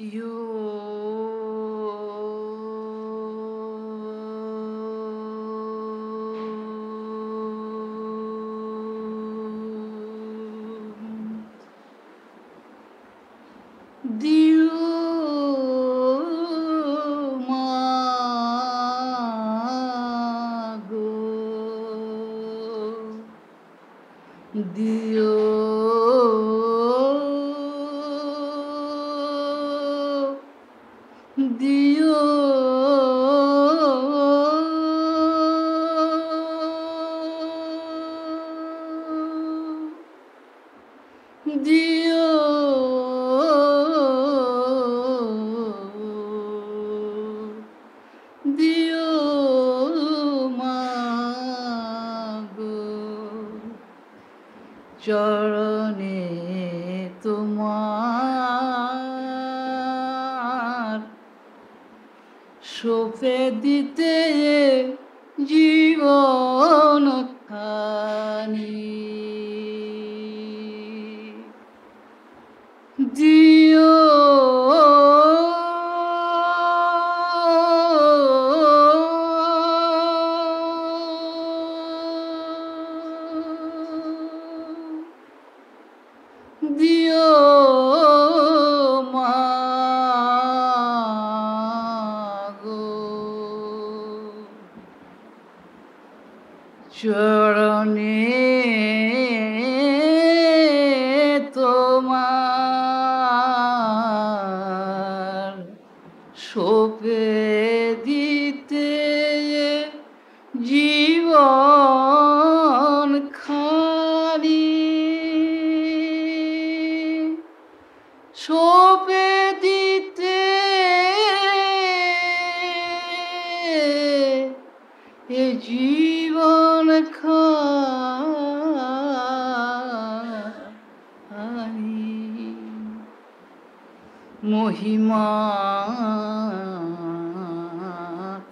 দিও মা গো, দিও দিও দিও দিও মা গো, চরণে তোমার সঁপে দিতে জীবন খানি। দিও দিও মা গো, চরণে তোমার সঁপে দিতে জীবন খানি। সঁপে দিতে এ জীবন খানি। মহিমা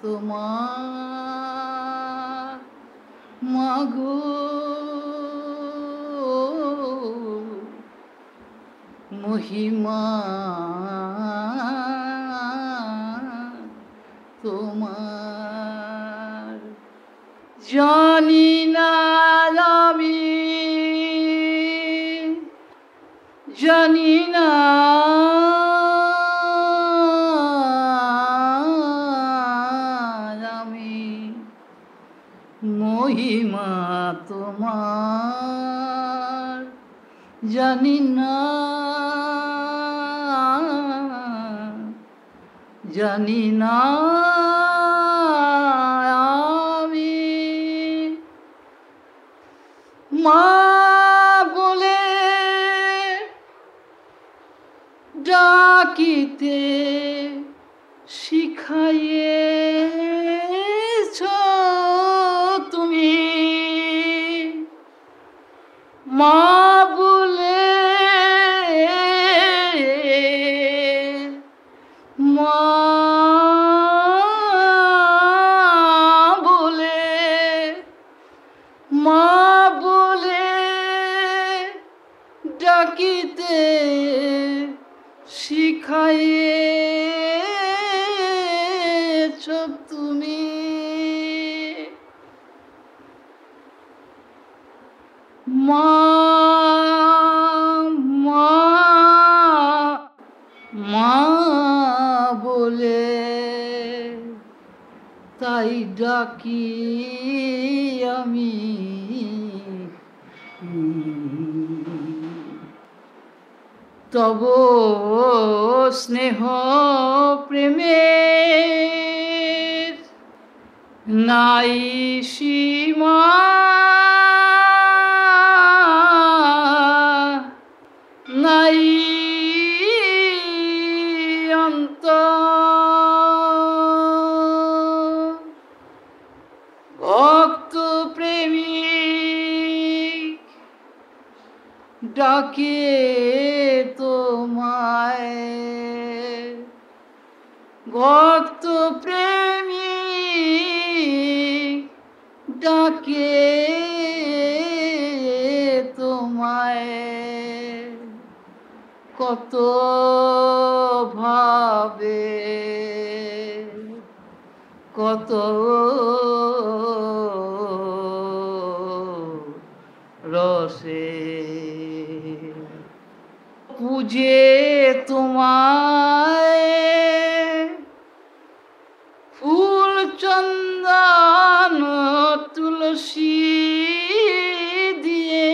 তোমার মাগো, মহিমা তোমার জানি না আমি, জানি না আমি, মহিমা তোমার জানি না, জানি না আমি। মা বলে ডাকিতে শিখাইয়েছ তুমি, মা বলে মা বলে মা বলে ডাকিতে শিখাইয়েছ তুমি, মা মা মা বলে তাই ডাকি আমি। তব স্নেহ প্রেমের নাই সীমা, নাই অন্ত, ভক্ত প্রেমিক ডাকে তোমায়, ভক্ত প্রেমিক ডাকে তোমায়। কত ভাব হবে কত রসে পূজে তোমায় ফুল চন্দন তুলসী দিয়ে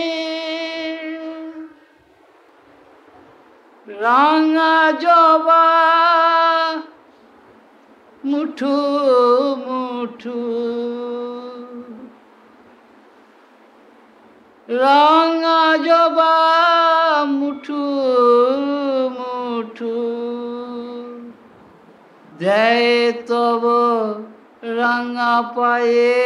রাঙা জবা মুঠু মুঠু রাঙা জবা মুঠু মুঠু দেয় তব রাঙা পায়ে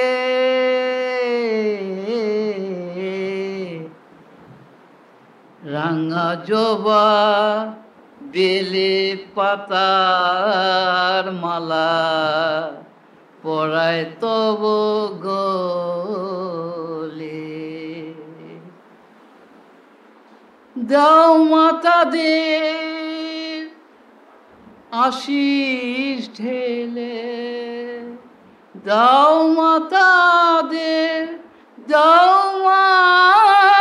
রাঙা জবা বেলে পাতার মালা পরায় তব গলে দাও মাতাদের আশিস ঢেলে দাও মাতাদের দাও মাতাদের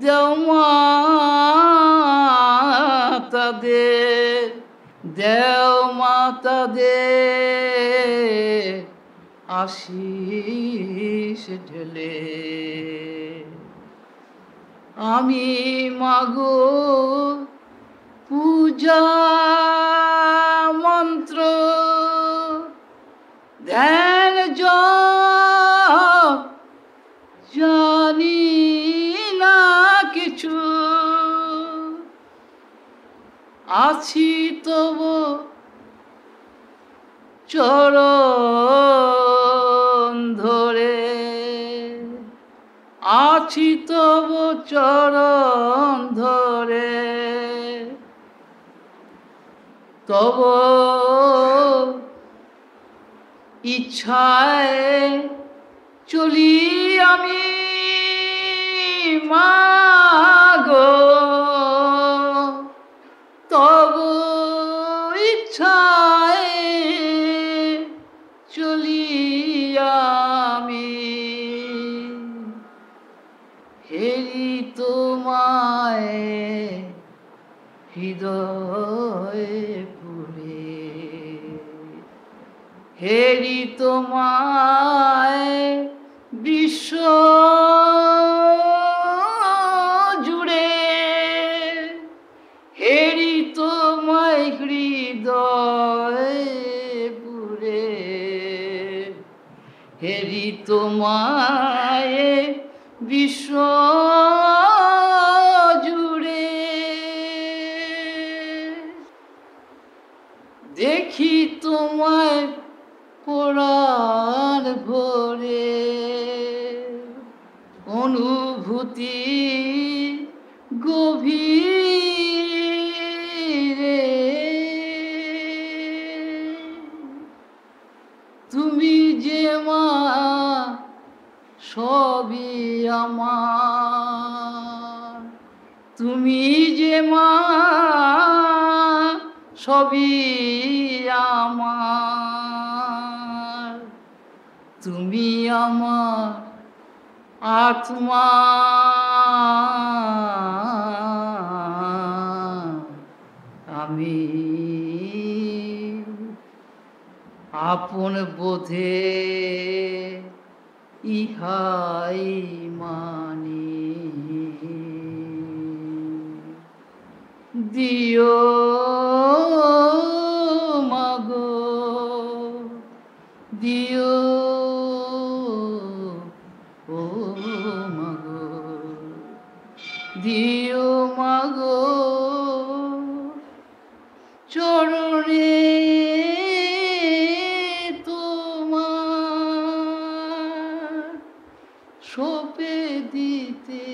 দাও মাতাদের দেও মাতাদের আশিস ঢেলে আমি মাগো পূজা মন্ত্র ধ্যান জপ জানি না কিছু আছি তব চরণ ধরে আছি তব চরণ ধরে তব ইচ্ছায় চলি আমি মাগো তব ইচ্ছায় চলি আমি হেরি তোমায় হৃদয় পুরে হেরি তোমায় বিশ্ব জুড়ে হেরি তোমায় হৃদয় পুরে হেরি তোমায় বিশ্ব জুড়ে দেখি তোমায় পরাণ ভরে অনুভূতি গভীরে তুমি যে মা সবই আমার তুমি যে মা সবই আমার তুমি আমার আত্মা আমি আপন বোধে ইহাই মানি দিও মাগো দিও ও মাগো দিও মাগো চরণে তোমার সপে দিতে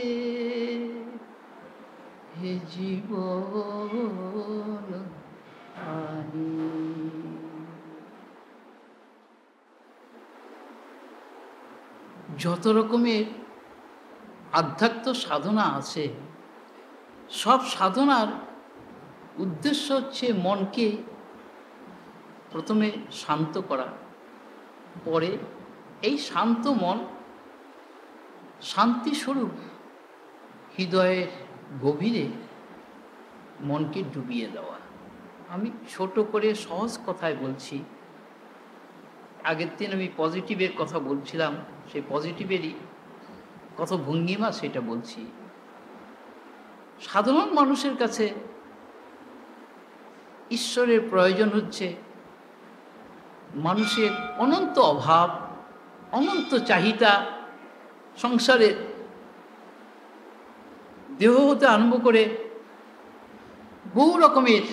হে জীবন আনি যত রকমের আধ্যাত্ম সাধনা আছে সব সাধনার উদ্দেশ্য হচ্ছে মনকে প্রথমে শান্ত করা, পরে এই শান্ত মন শান্তিস্বরূপ হৃদয়ের গভীরে মনকে ডুবিয়ে দেওয়া। আমি ছোট করে সহজ কথায় বলছি। আগের দিন আমি পজিটিভের কথা বলছিলাম, সেই পজিটিভেরই কত ভঙ্গিমা সেটা বলছি। সাধারণ মানুষের কাছে ঈশ্বরের প্রয়োজন হচ্ছে মানুষের অনন্ত অভাব, অনন্ত চাহিদা, সংসারে দেহ হতে আরম্ভ করে বহু রকমের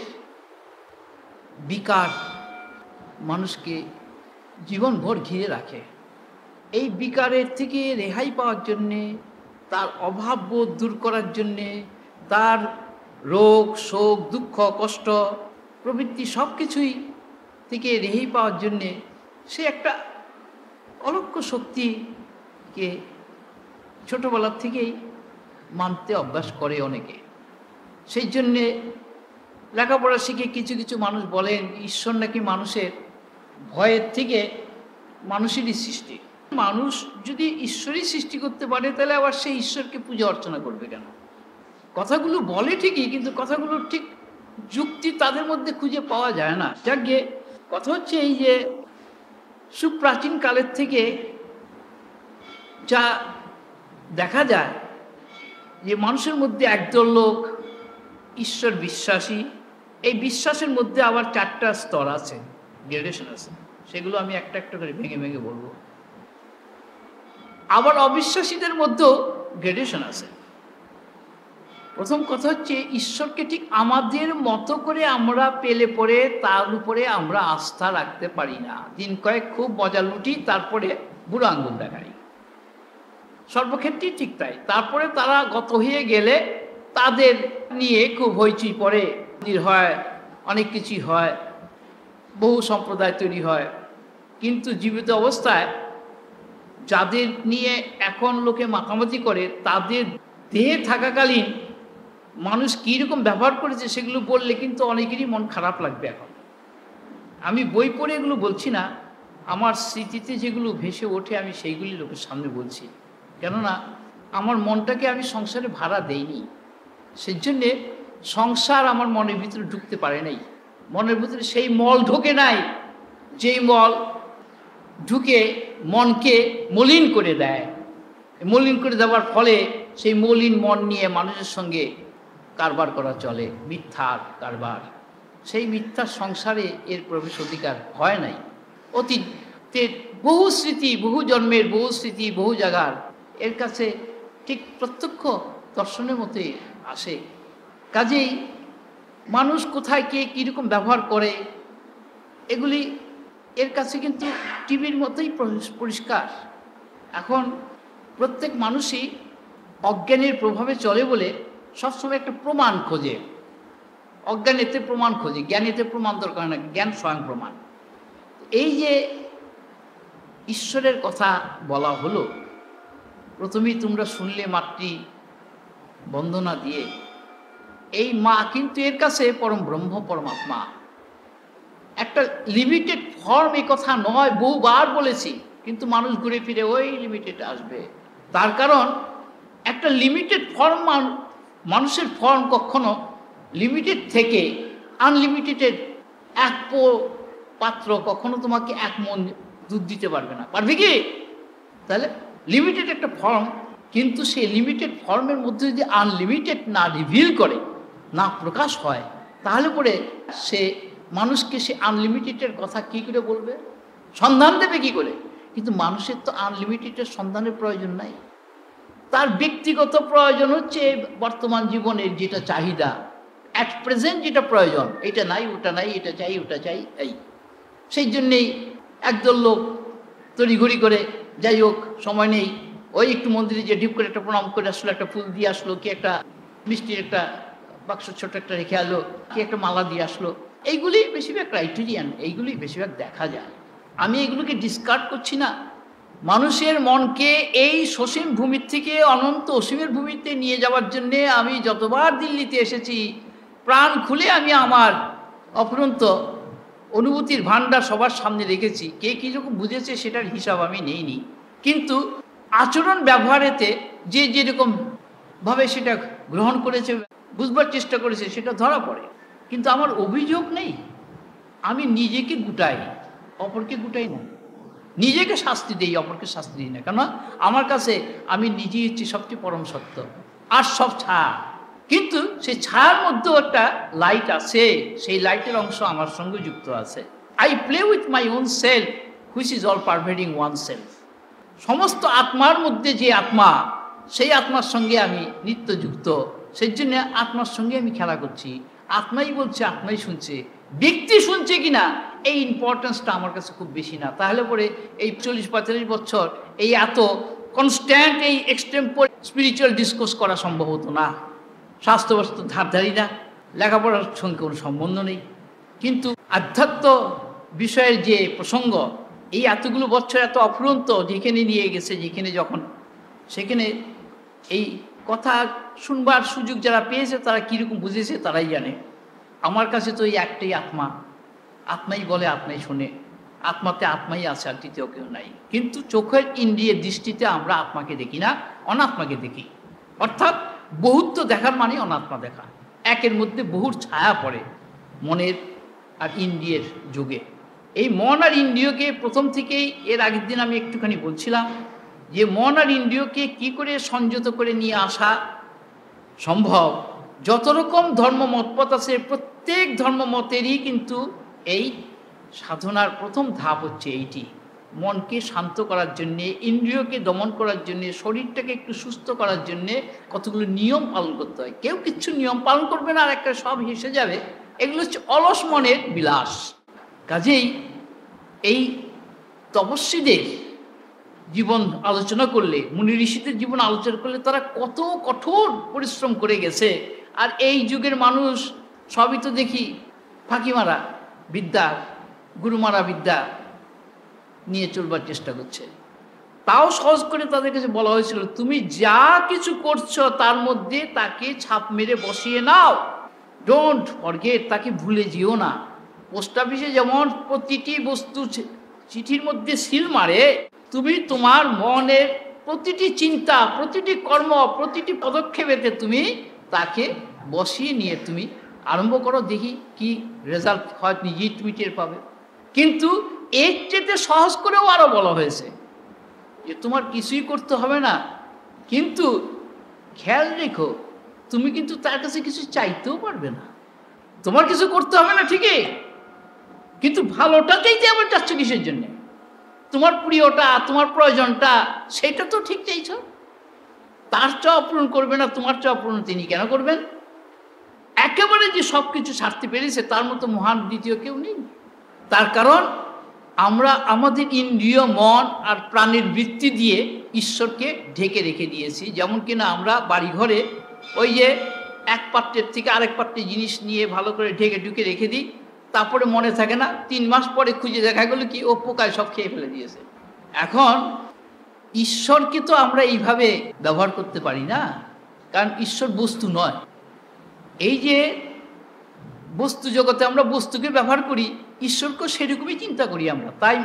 বিকার মানুষকে জীবনভর ঘিরে রাখে। এই বিকারের থেকে রেহাই পাওয়ার জন্যে, তার অভাববোধ দূর করার জন্যে, তার রোগ শোক দুঃখ কষ্ট প্রভৃতি সব কিছুই থেকে রেহাই পাওয়ার জন্যে সে একটা অলক্ষ্য শক্তিকে ছোটোবেলার থেকেই মানতে অভ্যাস করে অনেকে। সেই জন্যে লেখাপড়া শিখে কিছু কিছু মানুষ বলেন ঈশ্বর নাকি মানুষের ভয়ের থেকে মানুষেরই সৃষ্টি। মানুষ যদি ঈশ্বরই সৃষ্টি করতে পারে তাহলে আবার সে ঈশ্বরকে পূজা অর্চনা করবে কেন? কথাগুলো বলে ঠিকই, কিন্তু কথাগুলোর ঠিক যুক্তি তাদের মধ্যে খুঁজে পাওয়া যায় না। যাকে কথা হচ্ছে এই যে সুপ্রাচীন কালের থেকে যা দেখা যায় যে মানুষের মধ্যে একদল লোক ঈশ্বর বিশ্বাসী, এই বিশ্বাসের মধ্যে আবার 4টা স্তর আছে, গ্রেডেশন আছে, সেগুলো আমি একটা একটা করে ভেঙে ভেঙে বলবো। আবার অবিশ্বাসীদের মধ্যেও গ্রেডেশন আছে। প্রথম কথা হচ্ছে ঈশ্বরকে ঠিক আমাদের মতো করে আমরা পেলে পরে তার উপরে আমরা আস্থা রাখতে পারি না। দিন কয়েক খুব মজা লুটি, তারপরে বুড়ো আঙ্গুল দেখাই, সর্বক্ষেত্রেই ঠিক তাই। তারপরে তারা গত হয়ে গেলে তাদের নিয়ে খুব হইচই পড়ে, হয়, অনেক কিছুই হয়, বহু সম্প্রদায় তৈরি হয়। কিন্তু জীবিত অবস্থায় যাদের নিয়ে এখন লোকে মাতামাতি করে, তাদের দেহে থাকাকালীন মানুষ কীরকম ব্যবহার করেছে সেগুলো বললে কিন্তু অনেকেরই মন খারাপ লাগবে। এখন আমি বই পড়ে এগুলো বলছি না, আমার স্মৃতিতে যেগুলো ভেসে ওঠে আমি সেইগুলি লোকের সামনে বলছি। কেননা আমার মনটাকে আমি সংসারে ভাড়া দেইনি, সেই জন্যে সংসার আমার মনের ভিতরে ঢুকতে পারে নাই। মনের ভিতরে সেই মল ঢোকে নাই, যেই মল ঢুকে মনকে মলিন করে দেয়। মলিন করে দেওয়ার ফলে সেই মলিন মন নিয়ে মানুষের সঙ্গে কারবার করা চলে, মিথ্যার কারবার। সেই মিথ্যার সংসারে এর প্রবেশ অধিকার হয় নাই। অতীতের বহু স্মৃতি, বহু জন্মের বহু স্মৃতি, বহু জায়গার এর কাছে ঠিক প্রত্যক্ষ দর্শনের মতোই আসে। কাজেই মানুষ কোথায় কে কীরকম ব্যবহার করে এগুলি এর কাছে কিন্তু টিভির মতোই পরিষ্কার। এখন প্রত্যেক মানুষই অজ্ঞানের প্রভাবে চলে বলে সবসময় একটা প্রমাণ খোঁজে। অজ্ঞানেতে প্রমাণ খোঁজে, জ্ঞানেতে প্রমাণ দরকার না, জ্ঞান স্বয়ং প্রমাণ। এই যে ঈশ্বরের কথা বলা হলো, প্রথমেই তোমরা শুনলে মাতৃ বন্দনা দিয়ে, এই মা কিন্তু এর কাছে পরম ব্রহ্ম পরমাত্মা। একটা লিমিটেড ফর্ম এই কথা নয়, বহুবার বলেছি, কিন্তু মানুষ ঘুরে ফিরে ওই লিমিটেড আসবে। তার কারণ একটা লিমিটেড ফর্ম, মানুষের ফর্ম কখনো লিমিটেড থেকে আনলিমিটেডের এক পাত্র কখনো তোমাকে 1 মণ দুধ দিতে পারবে না, পারবে কি? তাহলে লিমিটেড একটা ফর্ম, কিন্তু সেই লিমিটেড ফর্মের মধ্যে যদি আনলিমিটেড না রিভিল করে, না প্রকাশ হয়, তাহলে পরে সে মানুষকে সে আনলিমিটেডের কথা কী করে বলবে, সন্ধান দেবে কী করে? কিন্তু মানুষের তো আনলিমিটেডের সন্ধানের প্রয়োজন নাই। তার ব্যক্তিগত প্রয়োজন হচ্ছে বর্তমান জীবনের যেটা চাহিদা, অ্যাট প্রেজেন্ট যেটা প্রয়োজন, এটা নাই ওটা নাই, এটা চাই ওটা চাই, এই সেই জন্যেই একদল লোক তড়িঘড়ি করে, যাই হোক সময় নেই, ওই একটু মন্দিরে যে ঢিপ করে একটা প্রণাম করে আসলো, একটা ফুল দিয়ে আসলো, কি একটা মিষ্টির একটা বাক্স ছোট একটা রেখে আলো, কি একটা মালা দিয়ে আসলো, এইগুলি বেশিরভাগ ক্রাইটেরিয়ান, এইগুলি বেশিরভাগ দেখা যায়। আমি এগুলোকে ডিসকার্ড করছি না। মানুষের মনকে এই সসীম ভূমির থেকে অনন্ত অসীমের ভূমিতে নিয়ে যাওয়ার জন্যে আমি যতবার দিল্লিতে এসেছি, প্রাণ খুলে আমি আমার অফুরন্ত অনুভূতির ভাণ্ডার সবার সামনে রেখেছি। কে কীরকম বুঝেছে সেটার হিসাব আমি নেইনি, কিন্তু আচরণ ব্যবহারেতে যে যেরকম ভাবে সেটা গ্রহণ করেছে, বুঝবার চেষ্টা করেছে, সেটা ধরা পড়ে। কিন্তু আমার অভিযোগ নেই, আমি নিজেকে গুটাই, অপরকে গুটাই না। নিজেকে শাস্তি দিই, অপরকে শাস্তি দিই না। কেন? আমার কাছে আমি নিজেই হচ্ছি সবচেয়ে পরম সত্য, আর সব ছায়া। কিন্তু সেই ছায়ার মধ্যেও একটা লাইট আছে, সেই লাইটের অংশ আমার সঙ্গে যুক্ত আছে। I play with my own self which is all pervading one self. সমস্ত আত্মার মধ্যে যে আত্মা, সেই আত্মার সঙ্গে আমি নিত্যযুক্ত। সেই জন্য আত্মার সঙ্গে আমি খেলা করছি। আত্মাই বলছে, আত্মাই শুনছে। ব্যক্তি শুনছে কিনা এই ইম্পর্টেন্সটা আমার কাছে খুব বেশি না। তাহলে পরে এই 40-45 বছর এই এত কনস্ট্যান্ট এই এক্সটেম্পোর স্পিরিচুয়াল ডিসকোর্স করা সম্ভব হতো না। স্বাস্থ্যবস্ত ধারধারি না, লেখাপড়ার সঙ্গে কোনো সম্বন্ধ নেই। কিন্তু আধ্যাত্ম বিষয়ের যে প্রসঙ্গ, এই এতগুলো বছর এত অফুরন্ত যেখানে নিয়ে গেছে, যেখানে যখন সেখানে এই কথা শুনবার সুযোগ যারা পেয়েছে, তারা কীরকম বুঝেছে তারাই জানে। আমার কাছে তো এই একটাই আত্মা, আত্মাই বলে, আত্মাই শোনে। আত্মাতে আত্মাই আছে, আর দ্বিতীয় কেউ নাই। কিন্তু চোখের ইন্দ্রিয়ের দৃষ্টিতে আমরা আত্মাকে দেখি না, অনাত্মাকে দেখি। অর্থাৎ বহুত্ব দেখার মানে অনাত্মা দেখা। একের মধ্যে বহুর ছায়া পড়ে মনের আর ইন্দ্রিয়ের যুগে। এই মন আর ইন্দ্রিয়কে প্রথম থেকেই, এর আগের দিন আমি একটুখানি বলছিলাম যে মন আর ইন্দ্রিয়কে কি করে সংযত করে নিয়ে আসা সম্ভব। যত রকম ধর্মমতপথ আছে, প্রত্যেক ধর্মমতেরই কিন্তু এই সাধনার প্রথম ধাপ হচ্ছে এইটি। মনকে শান্ত করার জন্যে, ইন্দ্রিয়কে দমন করার জন্যে, শরীরটাকে একটু সুস্থ করার জন্যে কতগুলো নিয়ম পালন করতে হয়। কেউ কিচ্ছু নিয়ম পালন করবে না, আর একটা সব হেসে যাবে। এগুলো হচ্ছে অলস মনের বিলাস। কাজেই এই তপস্বীদের জীবন আলোচনা করলে, মুনি ঋষিদের জীবন আলোচনা করলে, তারা কত কঠোর পরিশ্রম করে গেছে। আর এই যুগের মানুষ সবই তো দেখি ফাঁকি মারা বিদ্যা, গুরুমারা বিদ্যা নিয়ে চলবার চেষ্টা করছে। তাও সহজ করে তাদের কাছে বলা হয়েছিল, তুমি যা কিছু করছো তার মধ্যে তাকে ছাপ মেরে বসিয়ে নাও, ডোন্ট ফরগেট, তাকে ভুলে যেও না। পোস্ট অফিসে যেমন প্রতিটি বস্তু চিঠির মধ্যে সিল মারে, তুমি তোমার মনের প্রতিটি চিন্তা, প্রতিটি কর্ম, প্রতিটি পদক্ষেপেতে তুমি তাকে বসিয়ে নিয়ে তুমি আরম্ভ করো, দেখি কি রেজাল্ট হয়, নিজেই তুমি টের পাবে। কিন্তু এর চেয়ে সহজ করেও আরও বলা হয়েছে যে তোমার কিছুই করতে হবে না, কিন্তু খেয়াল রেখো তুমি কিন্তু তার কাছে কিছু চাইতেও পারবে না। তোমার কিছু করতে হবে না ঠিকই, কিন্তু ভালোটা চাইতে আবার চাচ্ছ কিসের জন্যে? তোমার প্রিয়টা, তোমার প্রয়োজনটা, সেটা তো ঠিক চাইছ। তার চাওয়া পূরণ করবে না, তোমার চাওয়া পূরণ তিনি কেন করবেন? একেবারে যে সব কিছু ছাড়তে পেরেছে তার মতো মহান দ্বিতীয় কেউ নেই। তার কারণ আমরা আমাদের ইন্দ্রিয়, মন আর প্রাণের বৃত্তি দিয়ে ঈশ্বরকে ঢেকে রেখে দিয়েছি। যেমন কিনা আমরা বাড়িঘরে ওই যে এক পাত্রের থেকে আরেক পাত্রে জিনিস নিয়ে ভালো করে ঢেকে ঢুকে রেখে দিই, তারপরে মনে থাকে না, 3 মাস পরে খুঁজে দেখা গেল কি ও পোকায় সব খেয়ে ফেলে দিয়েছে। এখন ঈশ্বরকে তো আমরা এইভাবে ব্যবহার করতে পারি না, কারণ ঈশ্বর বস্তু নয়। এই যে বস্তু জগতে আমরা বস্তুকে ব্যবহার করি, ঈশ্বরকেও সেরকমই চিন্তা করি আমরা। তাই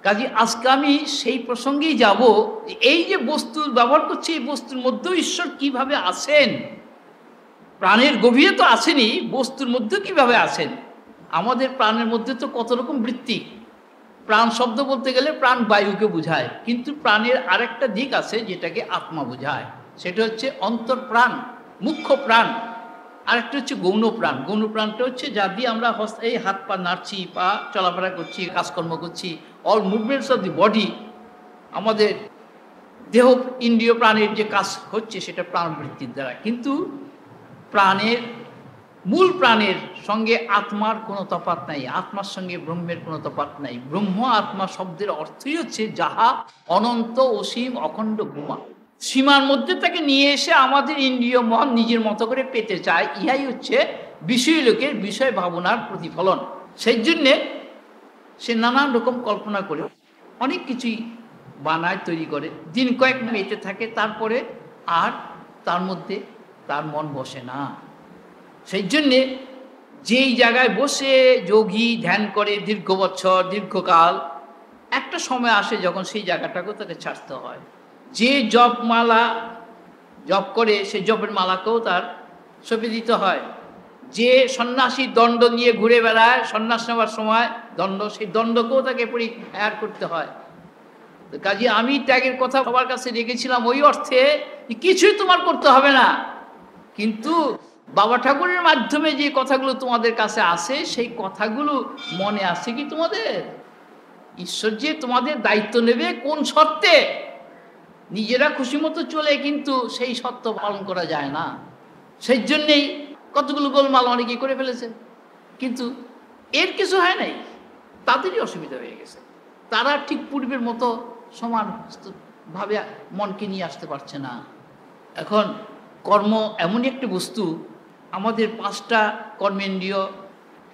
কাজে আজকে আমি সেই প্রসঙ্গেই যাব, এই যে বস্তু ব্যবহার করছি, এই বস্তুর মধ্যেও ঈশ্বর কিভাবে আছেন। প্রাণের গভীরে তো আছেনই, বস্তুর মধ্যেও কিভাবে আছেন। আমাদের প্রাণের মধ্যে তো কত রকম বৃত্তি। প্রাণ শব্দ বলতে গেলে প্রাণ বায়ুকে বোঝায়, কিন্তু প্রাণের আরেকটা দিক আছে যেটাকে আত্মা বোঝায়, সেটা হচ্ছে অন্তর প্রাণ, মুখ্য প্রাণ। আরেকটা হচ্ছে গৌণ প্রাণ। গৌণ প্রাণটা হচ্ছে যা দিয়ে আমরা এই হাত পা নাড়ছি, পা চলাফেরা করছি, কাজকর্ম করছি, all movements of the body, আমাদের দেহ ইন্দ্রিয় প্রাণের যে কাজ হচ্ছে সেটা প্রাণবৃত্তির দ্বারা। কিন্তু প্রাণের মূল প্রাণের সঙ্গে আত্মার কোনো তফাৎ নাই, আত্মার সঙ্গে ব্রহ্মের কোনো তফাৎ নাই। ব্রহ্ম আত্মা শব্দের অর্থই হচ্ছে যাহা অনন্ত, অসীম, অখণ্ড, ভূমা। সীমার মধ্যে তাকে নিয়ে এসে আমাদের ইন্দ্রিয় মন নিজের মতো করে পেতে চায়, ইহাই হচ্ছে বিষয় লোকের বিষয় ভাবনার প্রতিফলন। সেই জন্যে সে নানান রকম কল্পনা করে অনেক কিছুই বানায়, তৈরি করে, দিন কয়েক মেতে থাকে, তারপরে আর তার মধ্যে তার মন বসে না। সেই জন্যে যেই জায়গায় বসে যোগী ধ্যান করে দীর্ঘ বছর দীর্ঘকাল, একটা সময় আসে যখন সেই জায়গাটাকেও তাকে ছাড়তে হয়। যে জপমালা জপ করে সেই জপের মালাকেও তার সঁপে দিতে হয়। যে সন্ন্যাসী দণ্ড নিয়ে ঘুরে বেড়ায় সন্ন্যাস নেওয়ার সময় দণ্ড, সেই দণ্ডকেও তাকে পরিহার করতে হয়। তো কাজে আমি ত্যাগের কথা সবার কাছে রেখেছিলাম ওই অর্থে কিছুই তোমার করতে হবে না, কিন্তু বাবা ঠাকুরের মাধ্যমে যে কথাগুলো তোমাদের কাছে আসে সেই কথাগুলো মনে আসে কি তোমাদের? ঈশ্বর যে তোমাদের দায়িত্ব নেবে কোন শর্তে, নিজেরা খুশি মতো চলে কিন্তু সেই শর্ত পালন করা যায় না। সেই জন্যেই কতগুলো গোলমাল অনেকেই করে ফেলেছে, কিন্তু এর কিছু হয় নাই, তাদেরই অসুবিধা হয়ে গেছে। তারা ঠিক পূর্বের মতো সমানভাবে মনকে নিয়ে আসতে পারছে না। এখন কর্ম এমনই একটি বস্তু, আমাদের 5টা কর্মেন্দ্রিয়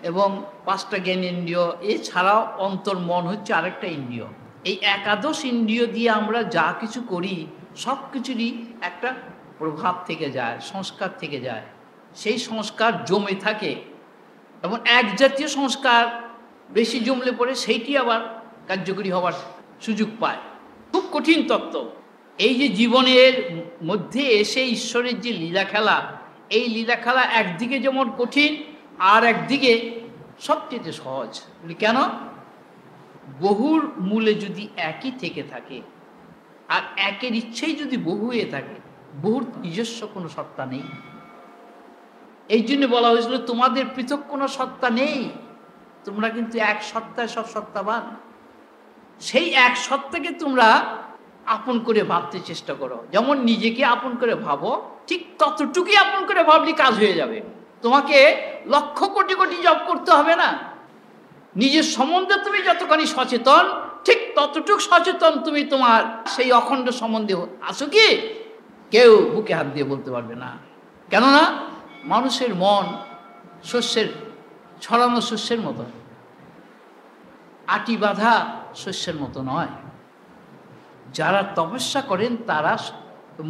এবং 5টা জ্ঞানেন্দ্রিয়, এছাড়াও অন্তর মন হচ্ছে আরেকটা ইন্দ্রিয়। এই একাদশ ইন্দ্রিয় দিয়ে আমরা যা কিছু করি সব কিছুরই একটা প্রভাব থেকে যায়, সংস্কার থেকে যায়। সেই সংস্কার জমে থাকে এবং এক জাতীয় সংস্কার বেশি জমলে পরে সেইটি আবার কার্যকরী হওয়ার সুযোগ পায়। খুব কঠিন তত্ত্ব। এই যে জীবনের মধ্যে এসে ঈশ্বরের যে লীলা খেলা, এই লীলা খেলা একদিকে যেমন কঠিন আর একদিকে সবচেয়ে সহজ। কেন? বহুর মূলে যদি একই থেকে থাকে আর একের ইচ্ছেই যদি বহু হয়ে থাকে, বহুর নিজস্ব কোনো সত্তা নেই। এই জন্য বলা হয়েছিল তোমাদের পৃথক কোনো সত্তা নেই, তোমরা কিন্তু এক সত্তায় সব সত্তাবান। সেই এক সত্তাকে তোমরা আপন করে ভাবতে চেষ্টা করো। যেমন নিজেকে আপন করে ভাবো, ঠিক ততটুকুই আপন করে ভাবলে কাজ হয়ে যাবে। তোমাকে লক্ষ কোটি কোটি জপ করতে হবে না। নিজের সম্বন্ধে তুমি যতখানি সচেতন, ঠিক ততটুকু সচেতন তুমি তোমার সেই অখণ্ড সম্বন্ধে আছো কি কেউ বুকে হাত দিয়ে বলতে পারবে না। কেননা মানুষের মন শস্যের ছড়ানো শস্যের মতো, আটি বাঁধা শস্যের মতো নয়। যারা তপস্যা করেন তারা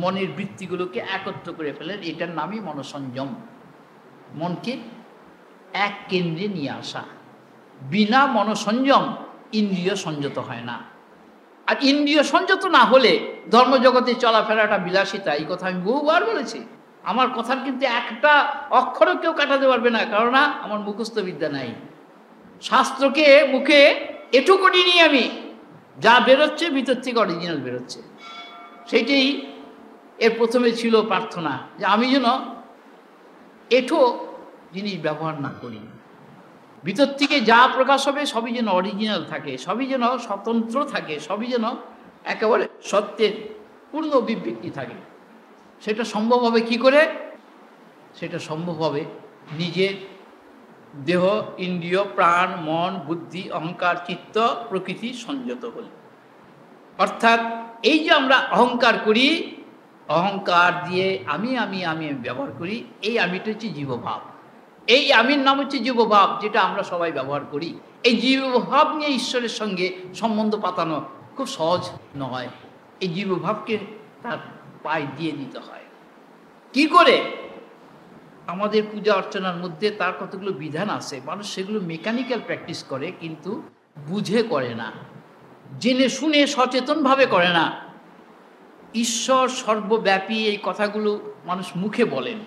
মনের বৃত্তিগুলোকে একত্র করে ফেলেন, এটার নামই মনসংযম। মনকে এক কেন্দ্রে নিয়ে আসা। বিনা মনসংযম ইন্দ্রিয় সংযত হয় না। আর ইন্দ্রিয় সংযত না হলে ধর্মজগতে চলাফেরাটা বিলাসিতা, এই কথা আমি বহুবার বলেছি। আমার কথার কিন্তু একটা অক্ষরও কেউ কাটাতে পারবে না, কারণ আমার মুখস্থ বিদ্যা নাই। শাস্ত্রকে মুখে এটু করিনি আমি, যা বেরোচ্ছে ভিতর থেকে অরিজিনাল বেরোচ্ছে। সেইটাই এর প্রথমে ছিল প্রার্থনা, যে আমি যেন এঠো জিনিস ব্যবহার না করি। ভিতর থেকে যা প্রকাশ হবে সবই যেন অরিজিনাল থাকে, সবই যেন স্বতন্ত্র থাকে, সবই যেন একেবারে সত্যের পূর্ণ অভিব্যক্তি থাকে। সেটা সম্ভব হবে কি করে? সেটা সম্ভব হবে নিজের দেহ, ইন্দ্রিয়, প্রাণ, মন, বুদ্ধি, অহংকার, চিত্ত, প্রকৃতি সংযত হলে। অর্থাৎ এই যে আমরা অহংকার করি, অহংকার দিয়ে আমি আমি আমি ব্যবহার করি, এই আমিটা হচ্ছে জীবভাব। এই আমির নাম হচ্ছে জীবভাব, যেটা আমরা সবাই ব্যবহার করি। এই জীবভাব নিয়ে ঈশ্বরের সঙ্গে সম্বন্ধ পাতানো খুব সহজ নয়। এই জীবভাবকে তার পায়ে দিয়ে দিতে হয়। কি করে? আমাদের পূজা অর্চনার মধ্যে তার কতগুলো বিধান আছে, মানুষ সেগুলো মেকানিক্যাল প্র্যাকটিস করে, কিন্তু বুঝে করে না, জেনে শুনে সচেতনভাবে করে না। ঈশ্বর সর্বব্যাপী এই কথাগুলো মানুষ মুখে বলেন,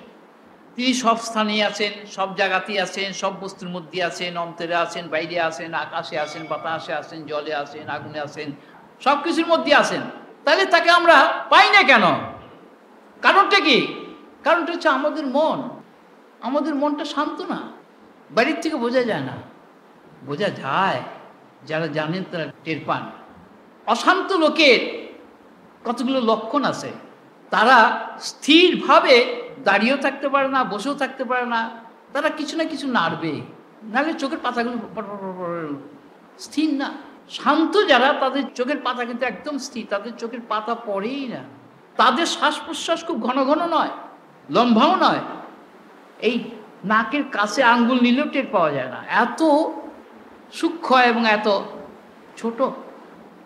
তিনি সব স্থানেই আছেন, সব জায়গাতেই আছেন, সব বস্তুর মধ্যে আছেন, অন্তরে আছেন, বাইরে আছেন, আকাশে আছেন, বাতাসে আছেন, জলে আছেন, আগুনে আছেন, সব কিছুর মধ্যে আছেন। তাহলে তাকে আমরা পাই না কেন? কারণটা কি? কারণটা হচ্ছে আমাদের মন। আমাদের মনটা শান্ত না, বাড়ির থেকে বোঝা যায় না। বোঝা যায়, যারা জানেন তারা টের পান। অশান্ত লোকের কতগুলো লক্ষণ আছে, তারা স্থিরভাবে দাঁড়িয়েও থাকতে পারে না, বসেও থাকতে পারে না, তারা কিছু না কিছু নাড়বে, নাহলে চোখের পাতাগুলো স্থির না। শান্ত যারা, তাদের চোখের পাতা কিন্তু একদম স্থির, তাদের চোখের পাতা পড়েই না। তাদের শ্বাস প্রশ্বাস খুব ঘন ঘন নয়, লম্বাও নয়, এই নাকের কাছে আঙ্গুল নিলেও টের পাওয়া যায় না, এত সূক্ষ্ম এবং এত ছোট।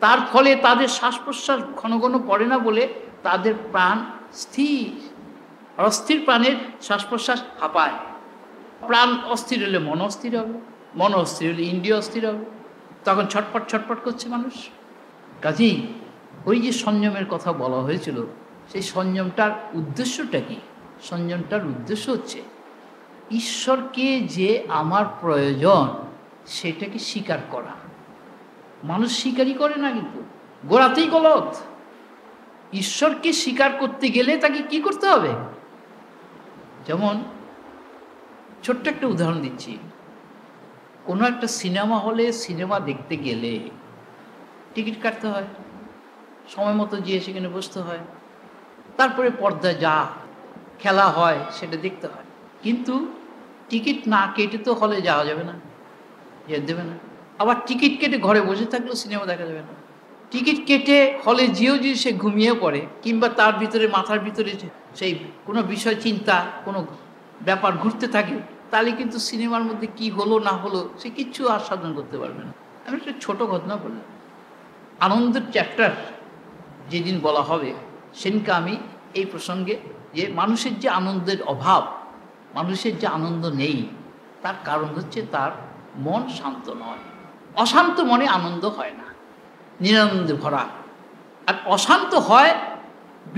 তার ফলে তাদের শ্বাস প্রশ্বাস ঘন ঘন পড়ে না বলে তাদের প্রাণ স্থির। অস্থির প্রাণের শ্বাস প্রশ্বাস হাঁপায়, প্রাণ অস্থির হলে মন অস্থির হবে, মন অস্থির হলে ইন্দ্রিয় অস্থির হবে, তখন ছটফট ছটফট করছে মানুষ। কাজেই ওই যে সংযমের কথা বলা হয়েছিল, সেই সংযমটার উদ্দেশ্যটা কি? সংযমটার উদ্দেশ্য হচ্ছে ঈশ্বরকে যে আমার প্রয়োজন সেটাকে স্বীকার করা। মানুষ স্বীকারই করে না, কিন্তু গোড়াতেই গলত। ঈশ্বরকে স্বীকার করতে গেলে তাকে কি করতে হবে? যেমন ছোট্ট একটা উদাহরণ দিচ্ছি, কোনো একটা সিনেমা হলে সিনেমা দেখতে গেলে টিকিট কাটতে হয়, সময় মতো গিয়ে সেখানে বসতে হয়, তারপরে পর্দায় যা খেলা হয় সেটা দেখতে হয়। কিন্তু টিকিট না কেটে তো হলে যাওয়া যাবে না, যেতে দেবে না। আবার টিকিট কেটে ঘরে বসে থাকলেও সিনেমা দেখা যাবে না। টিকিট কেটে হলে যেও যদি সে ঘুমিয়ে পড়ে, কিংবা তার ভিতরে মাথার ভিতরে সেই কোনো বিষয় চিন্তা, কোনো ব্যাপার ঘুরতে থাকে, তাহলে কিন্তু সিনেমার মধ্যে কি হলো না হলো সে কিচ্ছু আস্বাদন করতে পারবে না। আমি একটা ছোট ঘটনা বললাম। আনন্দের চ্যাপ্টার যেদিন বলা হবে সেদিনকে আমি এই প্রসঙ্গে, যে মানুষের যে আনন্দের অভাব, মানুষের যে আনন্দ নেই, তার কারণ হচ্ছে তার মন শান্ত নয়। অশান্ত মনে আনন্দ হয় না, নিরানন্দে ভরা। আর অশান্ত হয়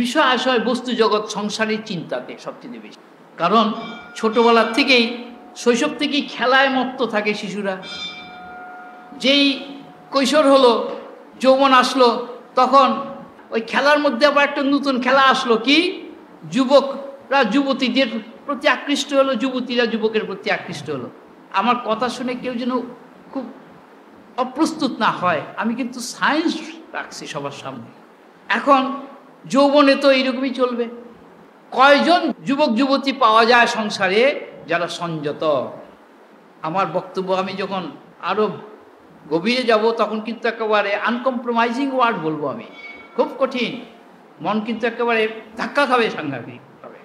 বিষয় আশয় বস্তু জগৎ সংসারের চিন্তাতে সবচেয়ে বেশি। কারণ ছোটবেলার থেকেই, শৈশব থেকেই খেলায় মত্ত থাকে শিশুরা। যেই কৈশোর হলো, যৌবন আসলো, তখন ওই খেলার মধ্যে আবার একটা নতুন খেলা আসলো, কি? যুবকরা যুবতীদের প্রতি আকৃষ্ট হলো, যুবতীরা যুবকের প্রতি আকৃষ্ট হলো। আমার কথা শুনে কেউ যেন খুব অপ্রস্তুত না হয়, আমি কিন্তু সায়েন্স রাখছি সবার সামনে। এখন যৌবনে তো এইরকমই চলবে। কয়জন যুবক যুবতী পাওয়া যায় সংসারে যারা সংযত? আমার বক্তব্য আমি যখন আরো গভীরে যাব তখন কিন্তু একেবারে আনকম্প্রোমাইজিং ওয়ার্ড বলবো আমি, খুব কঠিন। মন কিন্তু একেবারে ধাক্কা খাবে, সাংঘাতিক খাবে।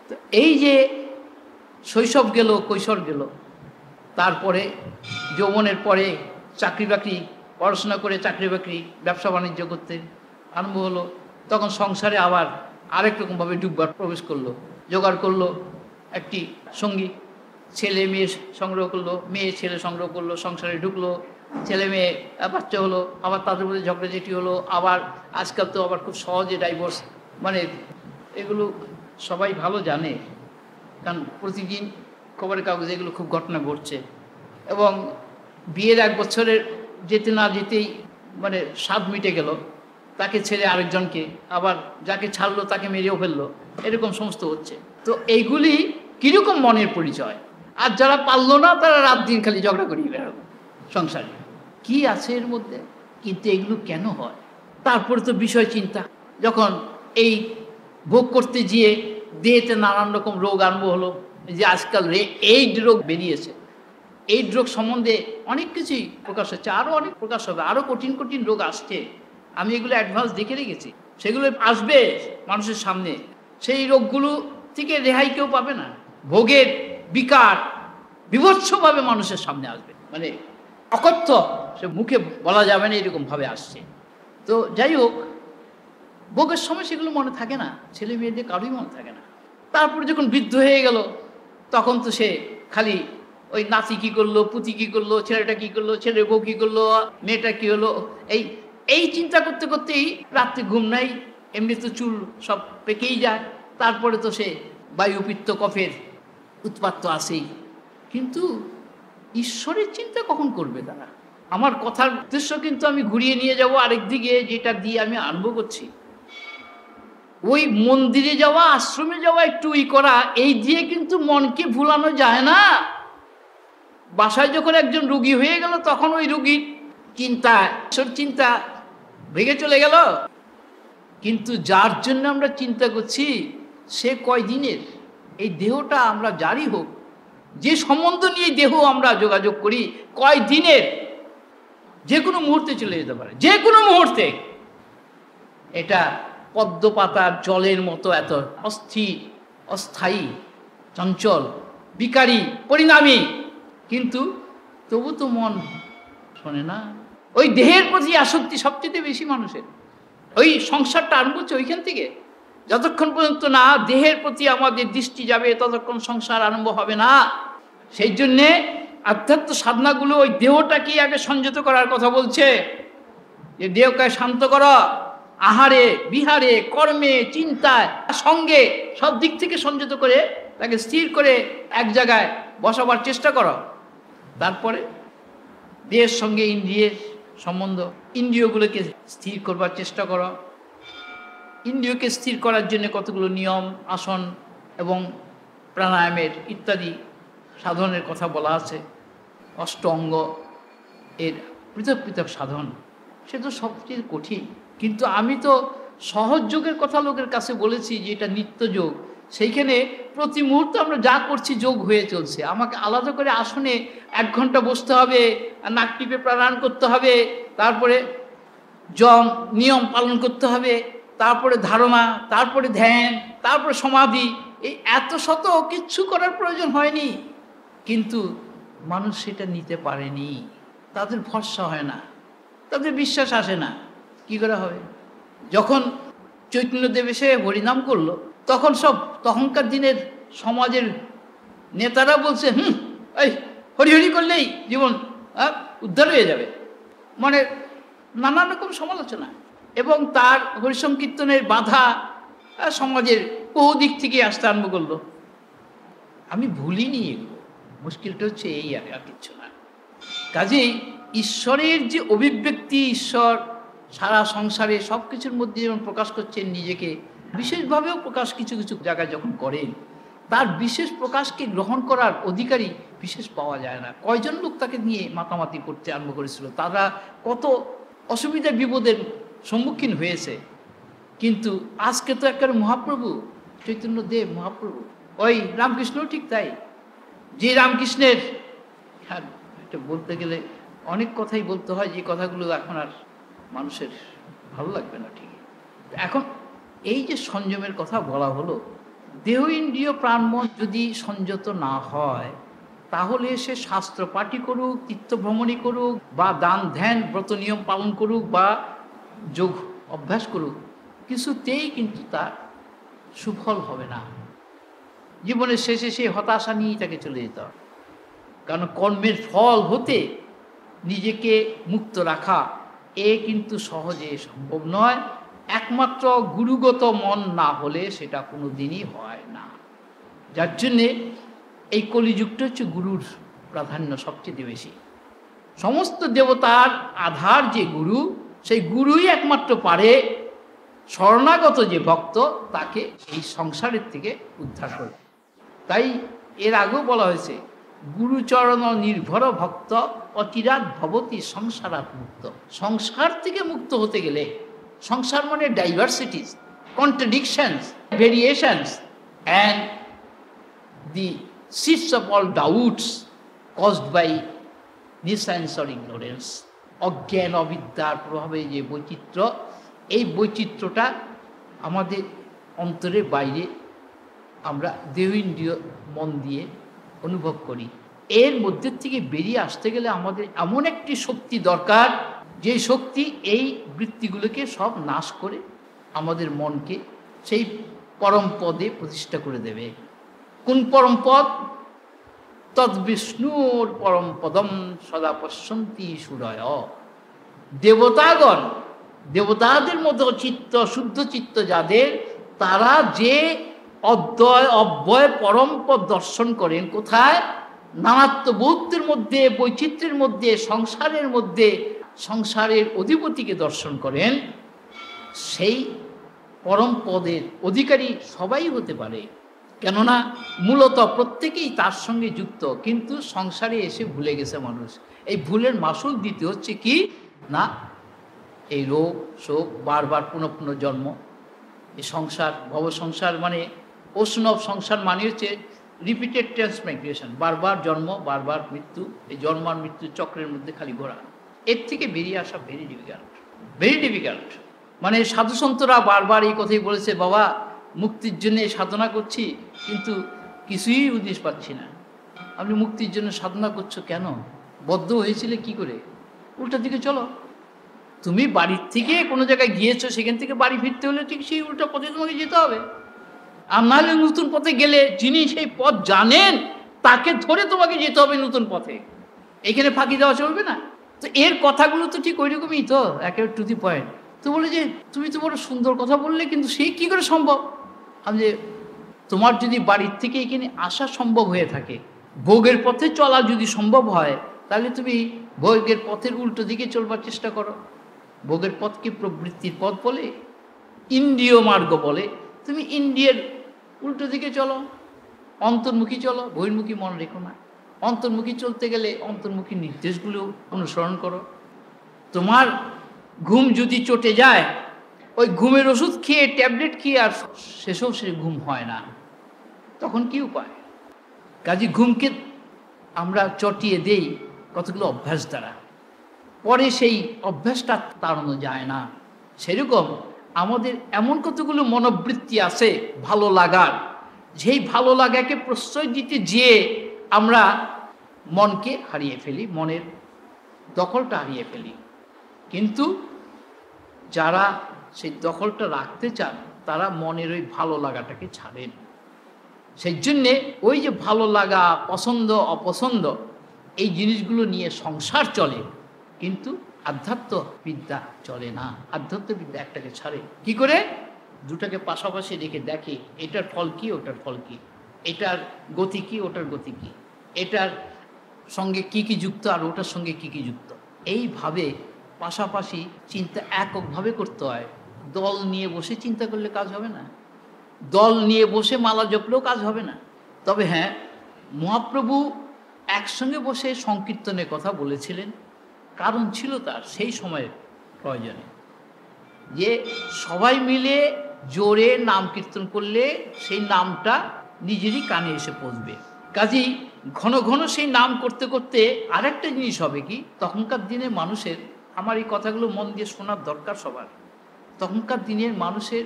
তো এই যে শৈশব গেল, কৈশোর গেল, তারপরে যৌবনের পরে চাকরি বাকরি, পড়াশোনা করে চাকরি বাকরি, ব্যবসা বাণিজ্য করতে আরম্ভ হলো, তখন সংসারে আবার আরেক রকমভাবে ডুববার প্রবেশ করলো, জোগাড় করলো একটি সঙ্গী, ছেলে মেয়ে সংগ্রহ করলো, মেয়ে ছেলে সংগ্রহ করলো, সংসারে ঢুকলো, ছেলে মেয়ে বাচ্চা হলো, আবার তাদের মধ্যে ঝগড়াঝাটি হলো, আবার আজকাল তো আবার খুব সহজে ডাইভোর্স, মানে এগুলো সবাই ভালো জানে, কারণ প্রতিদিন খবরের কাগজে এগুলো খুব ঘটনা ঘটছে। এবং বিয়ের 1 বছরের যেতে না যেতেই মানে স্বাদ মিটে গেল, তাকে ছেড়ে আরেকজনকে, আবার যাকে ছাড়লো তাকে মেরেও ফেললো, এরকম সমস্ত হচ্ছে। তো এইগুলি কীরকম মনের পরিচয়? আর যারা পারলো না তারা রাত দিন খালি ঝগড়া করিয়ে বেরোবে সংসারে, কি আছে এর মধ্যে? কিন্তু এগুলো কেন হয়? তারপরে তো বিষয় চিন্তা, যখন এই ভোগ করতে গিয়ে দেহেতে নানান রকম রোগ আরম্ভ হলো, যে আজকাল এইড রোগ বেরিয়েছে, এইড রোগ সম্বন্ধে অনেক কিছুই প্রকাশ হচ্ছে, আরও অনেক প্রকাশ হবে, আরও কঠিন কঠিন রোগ আসছে। আমি এগুলো অ্যাডভান্স দেখে রেখেছি, সেগুলো আসবে মানুষের সামনে। সেই রোগগুলো থেকে রেহাই কেউ পাবে না। ভোগের বিকার বিভৎসভাবে মানুষের সামনে আসবে, মানে অকথ্য, সে মুখে বলা যাবে না, এরকমভাবে আসছে। তো যাই হোক, ভোগের সময় সেগুলো মনে থাকে না, ছেলে মেয়েদের কারোই মনে থাকে না। তারপরে যখন বৃদ্ধ হয়ে গেল, তখন তো সে খালি ওই নাতি কী করলো, পুতি কী করলো, ছেলেটা কী করলো, ছেলের বউ কী করলো, মেয়েটা কী হলো, এই চিন্তা করতে করতেই রাত্রে ঘুম নাই, এমনি তো চুল সব পেকেই যায়। তারপরে তো সে বায়ু পিত্ত কফের উৎপাত তো আসেই। কিন্তু ঈশ্বরের চিন্তা কখন করবে তারা? আমার কথার উদ্দেশ্য কিন্তু আমি ঘুরিয়ে নিয়ে যাব আরেক দিকে, যেটা দিয়ে আমি আরম্ভ করছি। ওই মন্দিরে যাওয়া, আশ্রমে যাওয়া, একটু করা, এই দিয়ে কিন্তু মনকে ভুলানো যায় না। বাসায় যখন একজন রোগী হয়ে গেল, তখন ওই রোগীর চিন্তা, ঈশ্বর চিন্তা ভেঙে চলে গেল। কিন্তু যার জন্য আমরা চিন্তা করছি সে কয়দিনের? এই দেহটা আমরা যারই হোক, যে সম্বন্ধ নিয়ে দেহ আমরা যোগাযোগ করি, কয়দিনের? যে কোনো মুহূর্তে চলে যেতে পারে, যে কোনো মুহূর্তে। এটা পদ্ম পাতার জলের মতো এত অস্থির, অস্থায়ী, চঞ্চল, বিকারী, পরিণামী। কিন্তু তবু তো মন শোনে না। ওই দেহের প্রতি আসক্তি সবচেয়ে বেশি মানুষের। ওই সংসারটা আরম্ভ হচ্ছে ওইখান থেকে। যতক্ষণ পর্যন্ত না দেহের প্রতি আমাদের দৃষ্টি যাবে, ততক্ষণ সংসার আরম্ভ হবে না। সেই জন্যে আধ্যাত্ম সাধনাগুলো ওই দেহটাকে আগে সংযত করার কথা বলছে, যে দেহকে শান্ত করা, আহারে বিহারে কর্মে চিন্তায় সঙ্গে সব দিক থেকে সংযত করে তাকে স্থির করে এক জায়গায় বসাবার চেষ্টা করো। তারপরে দেহের সঙ্গে ইন্দ্রিয়ের সম্বন্ধ, ইন্দ্রিয়গুলোকে স্থির করবার চেষ্টা করো। ইন্দ্রিয়কে স্থির করার জন্য কতগুলো নিয়ম, আসন এবং প্রাণায়ামের ইত্যাদি সাধনের কথা বলা আছে। অষ্ট অঙ্গ এর পৃথক পৃথক সাধন, সে তো সবচেয়ে কঠিন। কিন্তু আমি তো সহজ যোগের কথা লোকের কাছে বলেছি, যে এটা নিত্য যোগ। সেইখানে প্রতি মুহূর্তে আমরা যা করছি যোগ হয়ে চলছে। আমাকে আলাদা করে আসনে 1 ঘন্টা বসতে হবে, নাক টিপে প্রাণায়াম করতে হবে, তারপরে নিয়ম পালন করতে হবে, তারপরে ধারণা, তারপরে ধ্যান, তারপরে সমাধি, এই এত শত কিচ্ছু করার প্রয়োজন হয়নি। কিন্তু মানুষ সেটা নিতে পারেনি, তাদের ভরসা হয় না, তাদের বিশ্বাস আসে না। কি করে হবে? যখন চৈতন্যদেব এসে হরিনাম করলো, তখন সব তখনকার দিনের সমাজের নেতারা বলছে, এই হরি হরি করলেই জীবন উদ্ধার হয়ে যাবে, মানে নানান রকম সমালোচনা। এবং তার হরিসংকীর্তনের বাধা সমাজের বহু দিক থেকে আসতে আরম্ভ করলো। আমি ভুলিনি এগুলো, মুশকিলটা হচ্ছে এই, আর কিচ্ছু না। কাজেই ঈশ্বরের যে অভিব্যক্তি, ঈশ্বর সারা সংসারে সব কিছুর মধ্যে যেমন প্রকাশ করছেন নিজেকে, বিশেষভাবেও প্রকাশ কিছু কিছু জায়গায় যখন করেন, তার বিশেষ প্রকাশকে গ্রহণ করার অধিকারী বিশেষ পাওয়া যায় না। কয়জন লোক তাকে নিয়ে মাতামাতি করতে আরম্ভ করেছিল, তারা কত অসুবিধা বিপদের সম্মুখীন হয়েছে। কিন্তু আজকে তো একটা মহাপ্রভু চৈতন্য দেব মহাপ্রভু, ওই রামকৃষ্ণ ঠিক তাই। যে রামকৃষ্ণের, হ্যাঁ এটা বলতে গেলে অনেক কথাই বলতে হয়, যে কথাগুলো এখন আর মানুষের ভালো লাগবে না। ঠিক এখন এই যে সংযমের কথা বলা হলো, দেহ ইন্দ্রিয় প্রাণমন যদি সংযত না হয়, তাহলে সে শাস্ত্র পাঠই করুক, তীর্থভ্রমণই করুক, বা দান ধ্যান ব্রত নিয়ম পালন করুক, বা যোগ অভ্যাস করুক, কিছুতেই কিন্তু তার সুফল হবে না। জীবনের শেষে সে হতাশা নিয়েই তাকে চলে যেতে হবে। কারণ কর্মের ফল হতে নিজেকে মুক্ত রাখা কিন্তু সহজে সম্ভব নয়। একমাত্র গুরুগত মন না হলে সেটা কোনো দিনই হয় না। যার জন্যে এই কলিযুগটা হচ্ছে গুরুর প্রাধান্য সবচেয়ে বেশি। সমস্ত দেবতার আধার যে গুরু, সেই গুরুই একমাত্র পারে শরণাগত যে ভক্ত তাকে এই সংসারের থেকে উদ্ধার করে। তাই এর আগেও বলা হয়েছে, গুরুচরণ নির্ভর ভক্ত অচিরাৎ ভবতি সংসারাৎ মুক্ত। সংসার থেকে মুক্ত হতে গেলে, সংসার মানে diversities, contradictions, variations and the seats of all doubts caused by nescience or ignorance. অজ্ঞান অবিদ্যার প্রভাবে যে বৈচিত্র্য, এই বৈচিত্র্যটা আমাদের অন্তরের বাইরে আমরা দেহ ইন্দ্রিয় মন দিয়ে অনুভব করি। এর মধ্যে থেকে বেরিয়ে আসতে গেলে আমাদের এমন একটি শক্তি দরকার, যে শক্তি এই বৃত্তিগুলোকে সব নাশ করে আমাদের মনকে সেই পরম পদে প্রতিষ্ঠা করে দেবে। কোন পরম পদ? তদ্বিষ্ণুর পরম পদম সদা পশ্যন্তি সুরয়। দেবতাগণ, দেবতাদের মতো চিত্ত, শুদ্ধ চিত্ত যাদের, তারা যে অদ্বয় অব্যয় পরম পদ দর্শন করেন, কোথায়? নানাত্ববোধের মধ্যে, বৈচিত্র্যের মধ্যে, সংসারের মধ্যে, সংসারের অধিপতিকে দর্শন করেন। সেই পরম পদের অধিকারী সবাই হতে পারে, কেননা মূলত প্রত্যেকেই তার সঙ্গে যুক্ত। কিন্তু সংসারে এসে ভুলে গেছে মানুষ। এই ভুলের মাসুল দিতে হচ্ছে কি না, এই রোগ শোক, বারবার পুনঃ পুনঃ জন্ম, এই সংসার, ভব সংসার মানে ওশনব সংসার মানে হচ্ছে রিপিটেড ট্রান্সমাইগ্রেশন, বারবার জন্ম বারবার মৃত্যু, এই জন্ম আর মৃত্যুর চক্রের মধ্যে খালি ঘোরা। এর থেকে বেরিয়ে আসা ভেরি ডিফিকাল্ট, ভেরি ডিফিকাল্ট। মানে সাধুসন্তরা বারবার এই কথাই বলেছে, বাবা মুক্তির জন্য সাধনা করছি কিন্তু কিছুই উদ্দেশ্য পাচ্ছি না। আপনি মুক্তির জন্য সাধনা করছো কেন? বদ্ধ হয়েছিলে কি করে? উল্টা দিকে চলো। তুমি বাড়ির থেকে কোনো জায়গায় গিয়েছো, সেখান থেকে বাড়ি ফিরতে হলে ঠিক সেই উল্টা পথে তোমাকে যেতে হবে। আর নাহলে নতুন পথে গেলে যিনি সেই পথ জানেন তাকে ধরে তোমাকে যেতে হবে নতুন পথে, এখানে ফাঁকি দেওয়া চলবে না। তো এর কথাগুলো তো ঠিক ওই রকমই, তো একেবারে টু দি পয়েন্ট। তো বলে যে তুমি তো বড় সুন্দর কথা বললে, কিন্তু সে কি করে সম্ভব? আমি যে তোমার যদি বাড়ির থেকে এখানে আসা সম্ভব হয়ে থাকে, ভোগের পথে চলা যদি সম্ভব হয়, তাহলে তুমি ভোগের পথের উল্টো দিকে চলবার চেষ্টা করো। ভোগের পথকে প্রবৃত্তির পথ বলে, ইন্দ্রিয় মার্গ বলে। তুমি ইন্দ্রিয়ের উল্টো দিকে চলো, অন্তর্মুখী চলো, বহির্মুখী মনে রেখো না। অন্তর্মুখী চলতে গেলে অন্তর্মুখী নির্দেশগুলো অনুসরণ করো। তোমার ঘুম যদি চটে যায়, ওই ঘুমের ওষুধ খেয়ে, ট্যাবলেট খেয়ে আর শেষেও সে ঘুম হয় না, তখন কি উপায়? কাজে ঘুমকে আমরা চটিয়ে দেই কতগুলো অভ্যাস দ্বারা, পরে সেই অভ্যাসটা তাড়ানো যায় না। সেরকম আমাদের এমন কতগুলো মনোবৃত্তি আছে ভালো লাগার, যেই ভালো লাগাকে প্রশ্রয় দিতে যেয়ে আমরা মনকে হারিয়ে ফেলি, মনের দখলটা হারিয়ে ফেলি। কিন্তু যারা সেই দখলটা রাখতে চান, তারা মনের ওই ভালো লাগাটাকে ছাড়েন। সেই জন্যে ওই যে ভালো লাগা, পছন্দ অপছন্দ, এই জিনিসগুলো নিয়ে সংসার চলে, কিন্তু আধ্যাত্মবিদ্যা চলে না। আধ্যাত্মবিদ্যা একটাকে ছাড়ে কি করে? দুটাকে পাশাপাশি রেখে দেখে এটার ফল কি, ওটার ফল কি, এটার গতি কি, ওটার গতি কি, এটার সঙ্গে কি কি যুক্ত আর ওটার সঙ্গে কি কি যুক্ত। এইভাবে পাশাপাশি চিন্তা এককভাবে করতে হয়। দল নিয়ে বসে চিন্তা করলে কাজ হবে না, দল নিয়ে বসে মালা জপলেও কাজ হবে না। তবে হ্যাঁ, মহাপ্রভু একসঙ্গে বসে সংকীর্তনের কথা বলেছিলেন, কারণ ছিল তার সেই সময়ের প্রয়োজনে, যে সবাই মিলে জোরে নাম কীর্তন করলে সেই নামটা নিজেরই কানে এসে পৌঁছবে। কাজেই ঘন ঘন সেই নাম করতে করতে আরেকটা জিনিস হবে কি, তখনকার দিনের মানুষের, আমার এই কথাগুলো মন দিয়ে শোনার দরকার সবার, তখনকার দিনের মানুষের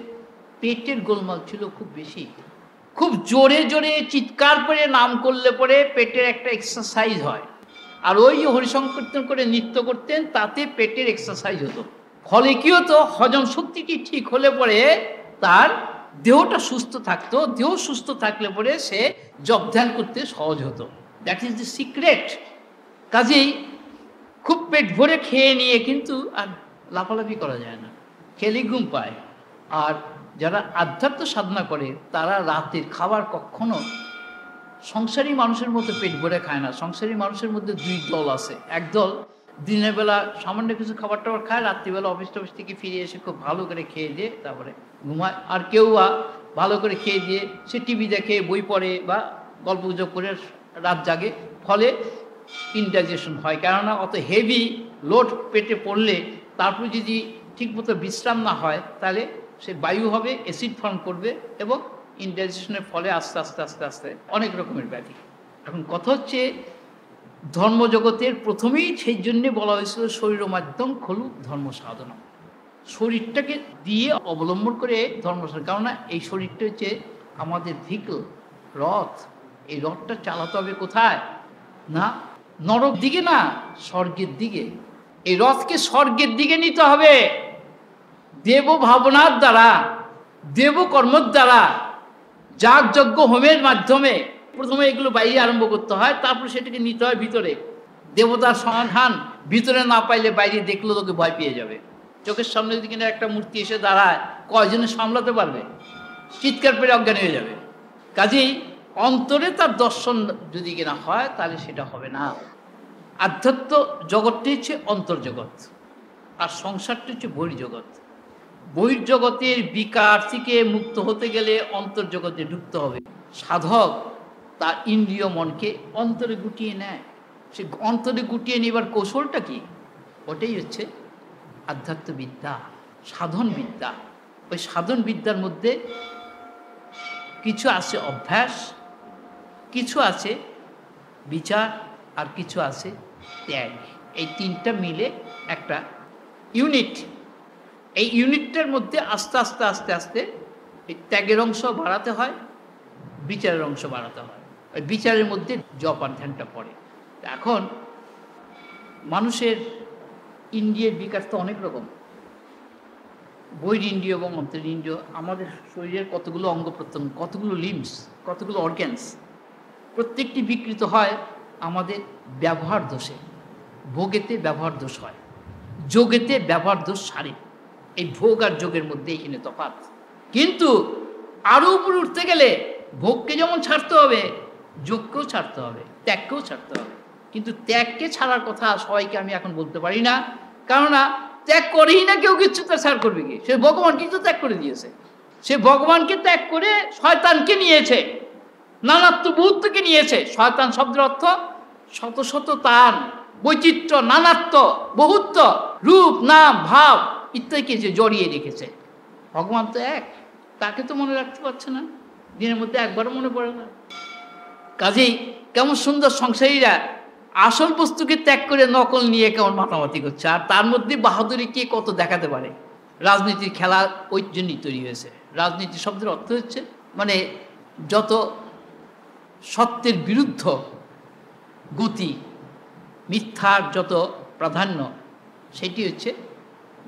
পেটের গোলমাল ছিল খুব বেশি। খুব জোরে জোরে চিৎকার করে নাম করলে পরে পেটের একটা এক্সারসাইজ হয়, আর ওই যে হরিসংকীর্তন করে নৃত্য করতেন, তাতে পেটের এক্সারসাইজ হতো। ফলে কি হতো, হজম শক্তিটি ঠিক হলে পরে তার দেহটা সুস্থ থাকতো, দেহ সুস্থ থাকলে পরে সে জপ ধ্যান করতে সহজ হতো। That is the secret. কাজেই খুব পেট ভরে খেয়ে নিয়ে কিন্তু আর লাফালাফি করা যায় না, খেলে ঘুম পায়। আর যারা আধ্যাত্ম সাধনা করে, তারা রাতের খাবার কখনো সংসারী মানুষের মতো পেট ভরে খায় না। সংসারী মানুষের মধ্যে দুই দল আছে। একদল দিনের বেলা সামান্য কিছু খাবার টাবার খায়, রাত্রিবেলা অফিস টফিস থেকে ফিরে এসে খুব ভালো করে খেয়ে দিয়ে তারপরে ঘুমায়। আর কেউ ভালো করে খেয়ে দিয়ে সে টিভি দেখে, বই পড়ে বা গল্প গুজব করে রাত জাগে। ফলে ইনডাইজেশন হয়, কেননা অত হেভি লোড পেটে পড়লে তারপর যদি ঠিকমতো বিশ্রাম না হয়, তাহলে সে বায়ু হবে, অ্যাসিড ফর্ম করবে, এবং ইনডাইজেশনের ফলে আস্তে আস্তে আস্তে আস্তে অনেক রকমের ব্যাধি। এখন কথা হচ্ছে, ধর্মজগতের প্রথমেই সেই জন্যে বলা হয়েছিল শরীর মাধ্যম খলু ধর্ম সাধনা। শরীরটাকে দিয়ে অবলম্বন করে ধর্ম সাধনা, কেননা এই শরীরটা হচ্ছে আমাদের ভেহিকল, রথ। এই রথটা চালাতে হবে কোথায়? না নরক দিকে, না স্বর্গের দিকে। এই রথকে স্বর্গের দিকে নিতে হবে দেব ভাবনার দ্বারা, দেব কর্মর দ্বারা, যাগযজ্ঞ হোমের মাধ্যমে। প্রথমে এগুলো বাইরে আরম্ভ করতে হয়, তারপর সেটাকে নিতে হয় ভিতরে। দেবতার সমাধান ভিতরে না পাইলে বাইরে দেখলেও তোকে ভয় পেয়ে যাবে। চোখের সামনে যদি কিনা একটা মূর্তি এসে দাঁড়ায়, কয়জনে সামলাতে পারবে? চিৎকার পেরে অজ্ঞান হয়ে যাবে। কাজেই অন্তরে তার দর্শন যদি কিনা হয়, তাহলে সেটা হবে না। আধ্যাত্ম জগৎটি হচ্ছে অন্তর্জগৎ, আর সংসারটি হচ্ছে বহির্জগৎ। বহির্জগতের বিকার থেকে মুক্ত হতে গেলে অন্তর্জগতে ঢুকতে হবে। সাধক তার ইন্দ্রিয় মনকে অন্তরে গুটিয়ে নেয়। সে অন্তরে গুটিয়ে নেবার কৌশলটা কি? ওটাই হচ্ছে আধ্যাত্মবিদ্যা, সাধন বিদ্যা। ওই সাধন বিদ্যার মধ্যে কিছু আছে অভ্যাস, কিছু আছে বিচার, আর কিছু আছে ত্যাগ। এই তিনটা মিলে একটা ইউনিট। এই ইউনিটটার মধ্যে আস্তে আস্তে আস্তে আস্তে এই ত্যাগের অংশ বাড়াতে হয়, বিচারের অংশ বাড়াতে হয়। ওই বিচারের মধ্যে জপ আর ধ্যানটা পড়ে। এখন মানুষের ইন্দ্রিয়ের বিকাশ তো অনেক রকম, বহিরিন্দ্রিয় এবং অন্তরিন্দ্রিয়। আমাদের শরীরের কতগুলো অঙ্গ প্রত্যঙ্গ, কতগুলো লিম্বস, কতগুলো অর্গ্যানস। প্রত্যেকটি বিকৃত হয় আমাদের ব্যবহার দোষে। ভোগেতে ব্যবহার দোষ হয়, যোগেতে ব্যবহার দোষ সারে। এই ভোগ আর যোগের মধ্যে এখানে তফাৎ। কিন্তু আরও উপরে উঠতে গেলে ভোগকে যেমন ছাড়তে হবে, যোগকেও ছাড়তে হবে, ত্যাগকেও ছাড়তে হবে। কিন্তু ত্যাগকে ছাড়ার কথা সবাইকে আমি এখন বলতে পারি না, কেননা ত্যাগ করেই না কেউ কিছু, তার ছাড় করবে কি? সে ভগবানকেই তো ত্যাগ করে দিয়েছে। সে ভগবানকে ত্যাগ করে শয়তানকে নিয়েছে, নানাত্ব বহুত্বকে নিয়েছে। শয়তান শব্দের অর্থ শত শত তার বৈচিত্র্য, নানাত্ব, বহুত্ব, রূপ, নাম, ভাব ইত্যাদিকে যে জড়িয়ে রেখেছে। ভগবান তো এক, তাকে তো মনে রাখতে পারছে না, দিনের মধ্যে একবারও মনে পড়ে না। কাজেই কেমন সুন্দর সংসারীরা আসল বস্তুকে ত্যাগ করে নকল নিয়ে কেমন মাতামাতি করছে, আর তার মধ্যে বাহাদুরি কে কত দেখাতে পারে। রাজনীতির খেলা ওই জন্যই তৈরি হয়েছে। রাজনীতি শব্দের অর্থ হচ্ছে মানে যত সত্যের বিরুদ্ধ গতি, মিথ্যার যত প্রাধান্য, সেটি হচ্ছে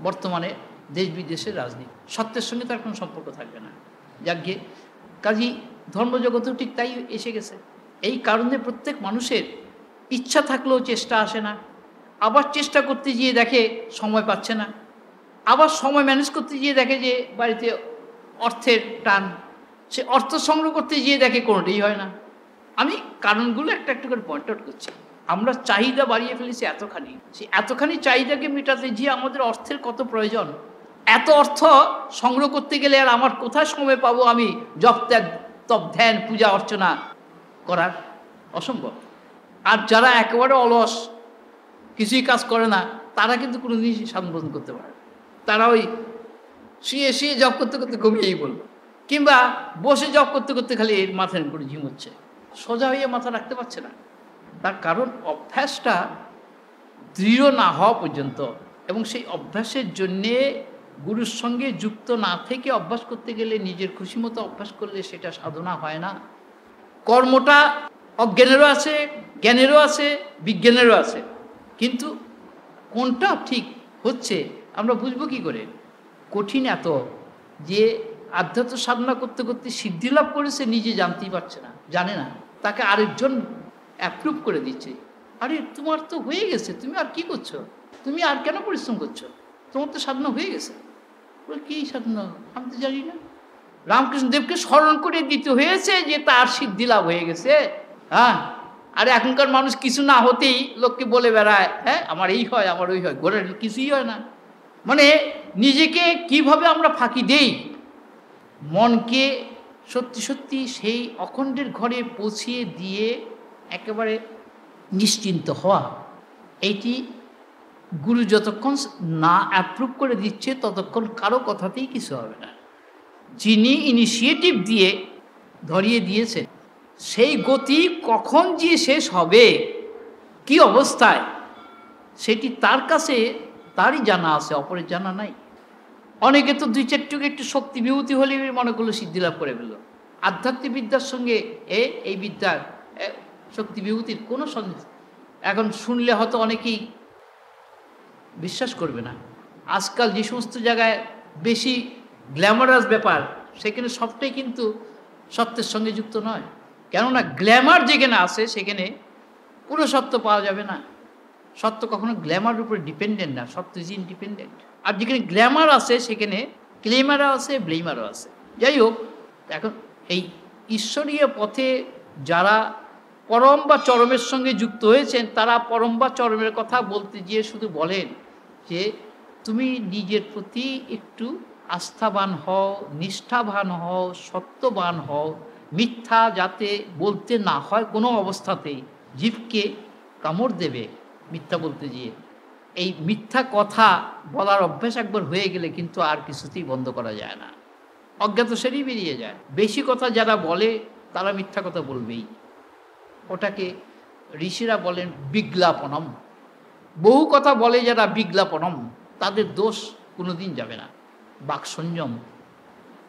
বর্তমানে দেশ বিদেশের রাজনীতি। সত্যের সঙ্গে তার কোনো সম্পর্ক থাকবে না। যাকে কাজী ধর্মজগতেও ঠিক তাই এসে গেছে। এই কারণে প্রত্যেক মানুষের ইচ্ছা থাকলেও চেষ্টা আসে না, আবার চেষ্টা করতে গিয়ে দেখে সময় পাচ্ছে না, আবার সময় ম্যানেজ করতে গিয়ে দেখে যে বাড়িতে অর্থের টান, সে অর্থ সংগ্রহ করতে গিয়ে দেখে কোনোটাই হয় না। আমি কারণগুলো একটা একটা করে পয়েন্ট আউট করছি। আমরা চাহিদা বাড়িয়ে ফেলেছি এতখানি, সেই এতখানি চাহিদাকে মেটাতে গিয়ে আমাদের অর্থের কত প্রয়োজন। এত অর্থ সংগ্রহ করতে গেলে আর আমার কোথায় সময় পাবো আমি জপ ত্যাগ, তপ ধ্যান, পূজা অর্চনা করার? অসম্ভব। আর যারা একেবারে অলস, কিছুই কাজ করে না, তারা কিন্তু কোনো জিনিসই সাধন করতে পারে। তারা ওই শুয়ে শুয়ে জব করতে করতে ঘুমিয়েই বলবে, কিংবা বসে জব করতে করতে খালি এর মাথার করে ঝিমোচ্ছে, সোজা হয়ে মাথা রাখতে পারছে না। তার কারণ অভ্যাসটা দৃঢ় না হওয়া পর্যন্ত, এবং সেই অভ্যাসের জন্যে গুরুর সঙ্গে যুক্ত না থেকে অভ্যাস করতে গেলে, নিজের খুশি মতো অভ্যাস করলে সেটা সাধনা হয় না। কর্মটা অজ্ঞানেরও আছে, জ্ঞানেরও আছে, বিজ্ঞানেরও আছে, কিন্তু কোনটা ঠিক হচ্ছে আমরা বুঝবো কী করে? কঠিন এত যে আধ্যাত্ম সাধনা করতে করতে সিদ্ধি লাভ করেছে, নিজে জানতেই পারছে না, জানে না, তাকে আরেকজন অ্যাপ্রুভ করে দিচ্ছে। আরে তোমার তো হয়ে গেছে, তুমি আর কি করছো, তুমি আর কেন পরিশ্রম করছো, তোমার তো সাধনা হয়ে গেছে। বলে কী সাধনা? আমি তো জানি না। রামকৃষ্ণদেবকে স্মরণ করে দিতে হয়েছে যে তার সিদ্ধি লাভ হয়ে গেছে। হ্যাঁ, আর এখনকার মানুষ কিছু না হতেই লোককে বলে বেড়ায়, হ্যাঁ আমার এই হয়, আমার ওই হয়, ঘোরের কিছুই হয় না। মানে নিজেকে কিভাবে আমরা ফাঁকি দেই, মনকে সত্যি সত্যি সেই অখণ্ডের ঘরে পৌঁছিয়ে দিয়ে একেবারে নিশ্চিন্ত হওয়া, এইটি গুরু যতক্ষণ না অ্যাপ্রুভ করে দিচ্ছে ততক্ষণ কারো কথাতেই কিছু হবে না। যিনি ইনিশিয়েটিভ দিয়ে ধরিয়ে দিয়েছে, সেই গতি কখন যে শেষ হবে, কি অবস্থায়, সেটি তার কাছে তারই জানা আছে, অপরের জানা নাই। অনেকে তো দুই চারটুকু একটু শক্তি বিভূতি হলে মনে করলো সিদ্ধি লাভ করে ফেলল। আধ্যাত্মিক বিদ্যার সঙ্গে এই বিদ্যার শক্তি বিভূতির কোনো সঙ্গে এখন শুনলে হয়তো অনেকেই বিশ্বাস করবে না। আজকাল যে সমস্ত জায়গায় বেশি গ্ল্যামারাস ব্যাপার, সেখানে সবটাই কিন্তু সত্যের সঙ্গে যুক্ত নয়। কেননা গ্ল্যামার যেখানে আছে সেখানে পুরো সত্য পাওয়া যাবে না। সত্য কখনো গ্ল্যামারের উপরে ডিপেন্ডেন্ট না, সত্য ইজ ইনডিপেন্ডেন্ট। আর যেখানে গ্ল্যামার আছে সেখানে ক্লেমারও আছে, ব্লেমারও আছে। যাই হোক, এখন এই ঈশ্বরীয় পথে যারা পরম বা চরমের সঙ্গে যুক্ত হয়েছেন, তারা পরম বা চরমের কথা বলতে গিয়ে শুধু বলেন যে তুমি নিজের প্রতি একটু আস্থাবান হও, নিষ্ঠাবান হও, সত্যবান হও, মিথ্যা যাতে বলতে না হয় কোনো অবস্থাতেই। জীবকে কামড় দেবে মিথ্যা বলতে গিয়ে। এই মিথ্যা কথা বলার অভ্যাস একবার হয়ে গেলে কিন্তু আর কিছুতেই বন্ধ করা যায় না, অজ্ঞাত সেরেই বেরিয়ে যায়। বেশি কথা যারা বলে তারা মিথ্যা কথা বলবেই। ওটাকে ঋষিরা বলেন বিজ্ঞাপনম। বহু কথা বলে যারা বিজ্ঞাপনম, তাদের দোষ কোনো দিন যাবে না। বাক সংযম,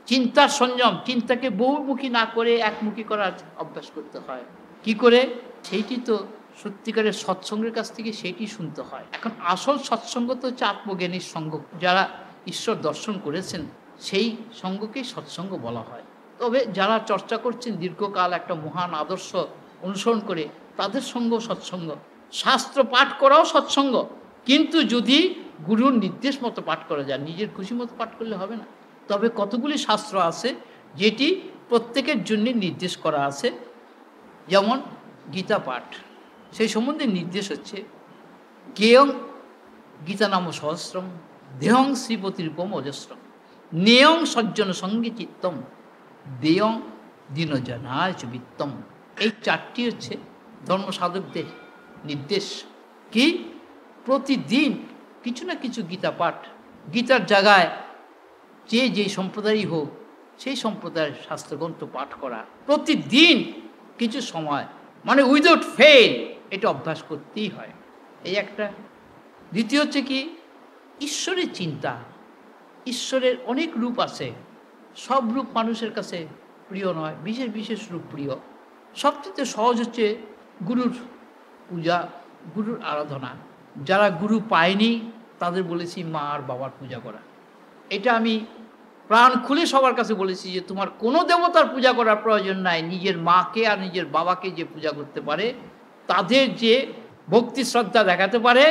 চিন্তার সংযম, চিন্তাকে বহুমুখী না করে একমুখী করার অভ্যাস করতে হয়। কি করে? সেইটি তো সত্যিকারের সৎসঙ্গের কাছ থেকে সেইটি শুনতে হয়। এখন আসল সৎসঙ্গ তো হচ্ছে আত্মজ্ঞানীর সঙ্গ, যারা ঈশ্বর দর্শন করেছেন সেই সঙ্গকেই সৎসঙ্গ বলা হয়। তবে যারা চর্চা করছেন দীর্ঘকাল একটা মহান আদর্শ অনুসরণ করে তাদের সঙ্গ সৎসঙ্গ, শাস্ত্র পাঠ করাও সৎসঙ্গ, কিন্তু যদি গুরুর নির্দেশ মতো পাঠ করা যায়, নিজের খুশি মতো পাঠ করলে হবে না। তবে কতগুলি শাস্ত্র আছে যেটি প্রত্যেকের জন্য নির্দেশ করা আছে, যেমন গীতা পাঠ, সেই সম্বন্ধে নির্দেশ হচ্ছে জ্ঞেয়ং গীতা নাম সহস্রম দেহং শ্রীপতিরূপম অজস্রম নেয়ং সজ্জন সঙ্গে চিত্তম দেয়ং দীনজনায় চ বিত্তম। এই চারটি হচ্ছে ধর্ম সাধকদের নির্দেশ। কি? প্রতিদিন কিছু না কিছু গীতা পাঠ, গীতার জায়গায় যেই সম্প্রদায়ই হোক সেই সম্প্রদায়ের শাস্ত্রগ্রন্থ পাঠ করা, প্রতিদিন কিছু সময়, মানে উইদাউট ফেল, এটা অভ্যাস করতেই হয়। এই একটা। দ্বিতীয় হচ্ছে কি? ঈশ্বরের চিন্তা। ঈশ্বরের অনেক রূপ আছে, সব রূপ মানুষের কাছে প্রিয় নয়, বিশেষ বিশেষ রূপ প্রিয়। সবচেয়ে সহজ হচ্ছে গুরুর পূজা, গুরুর আরাধনা। যারা গুরু পায়নি তাদের বলেছি মা আর বাবার পূজা করা। এটা আমি প্রাণ খুলে সবার কাছে বলেছি যে তোমার কোনো দেবতার পূজা করার প্রয়োজন নাই, নিজের মাকে আর নিজের বাবাকে যে পূজা করতে পারে, তাদের যে ভক্তি শ্রদ্ধা দেখাতে পারে,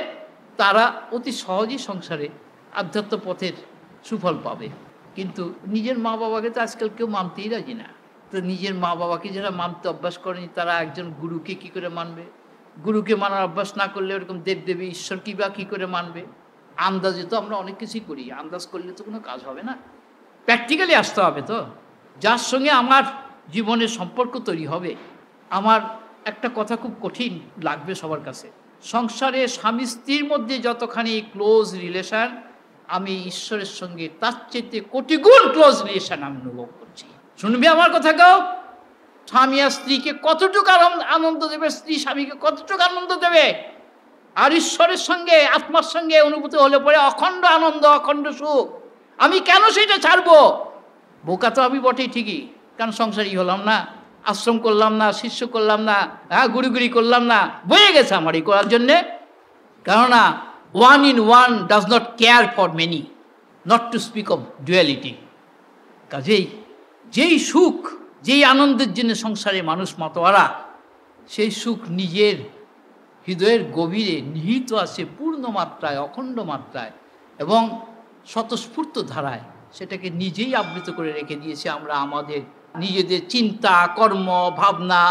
তারা অতি সহজেই সংসারে আধ্যাত্ম পথের সুফল পাবে। কিন্তু নিজের মা বাবাকে তো আজকাল কেউ মানতেই রাজি না। তো নিজের মা বাবাকে যারা মানতে অভ্যাস করেনি তারা একজন গুরুকে কি করে মানবে? গুরুকে মানার অভ্যাস না করলে ওরকম দেবদেবী ঈশ্বর কি বা কী করে মানবে? আন্দাজে তো আমরা অনেক কিছুই করি, আন্দাজ করলে তো কোনো কাজ হবে না, প্র্যাকটিক্যালি আসতে হবে। তো যার সঙ্গে আমার জীবনের সম্পর্ক তৈরি হবে, আমার একটা কথা খুব কঠিন লাগবে সবার কাছে, সংসারে স্বামী স্ত্রীর মধ্যে যতখানি ক্লোজ রিলেশন, আমি ঈশ্বরের সঙ্গে তার চেয়ে কোটি গুণ ক্লোজ রিলেশন আমি অনুভব করছি। শুনবি আমার কথা কেউ? স্বামী আর স্ত্রীকে কতটুকু আনন্দ দেবে, স্ত্রী স্বামীকে কতটুকু আনন্দ দেবে, আর ঈশ্বরের সঙ্গে আত্মার সঙ্গে অনুভূতি হলে পরে অখণ্ড আনন্দ, অখণ্ড সুখ। আমি কেন সেটা ছাড়বো? বোকা তো আমি বটেই ঠিকই, কারণ সংসারই হলাম না, আশ্রম করলাম না, শিষ্য করলাম না, গুড়ি করলাম না, বয়ে গেছে আমার এই করার জন্যে। কেননা one in one does not care for many, not to speak of duality. কাজেই যেই সুখ, যেই আনন্দের জন্য সংসারে মানুষ মাতোয়ারা, সেই সুখ নিজের হৃদয়ের গভীরে নিহিত আছে পূর্ণ মাত্রায়, অখণ্ড মাত্রায় এবং স্বতঃস্ফূর্ত ধারায়। সেটাকে নিজেই আবৃত করে রেখে দিয়েছে আমরা আমাদের নিজেদের চিন্তা, কর্ম, ভাবনা,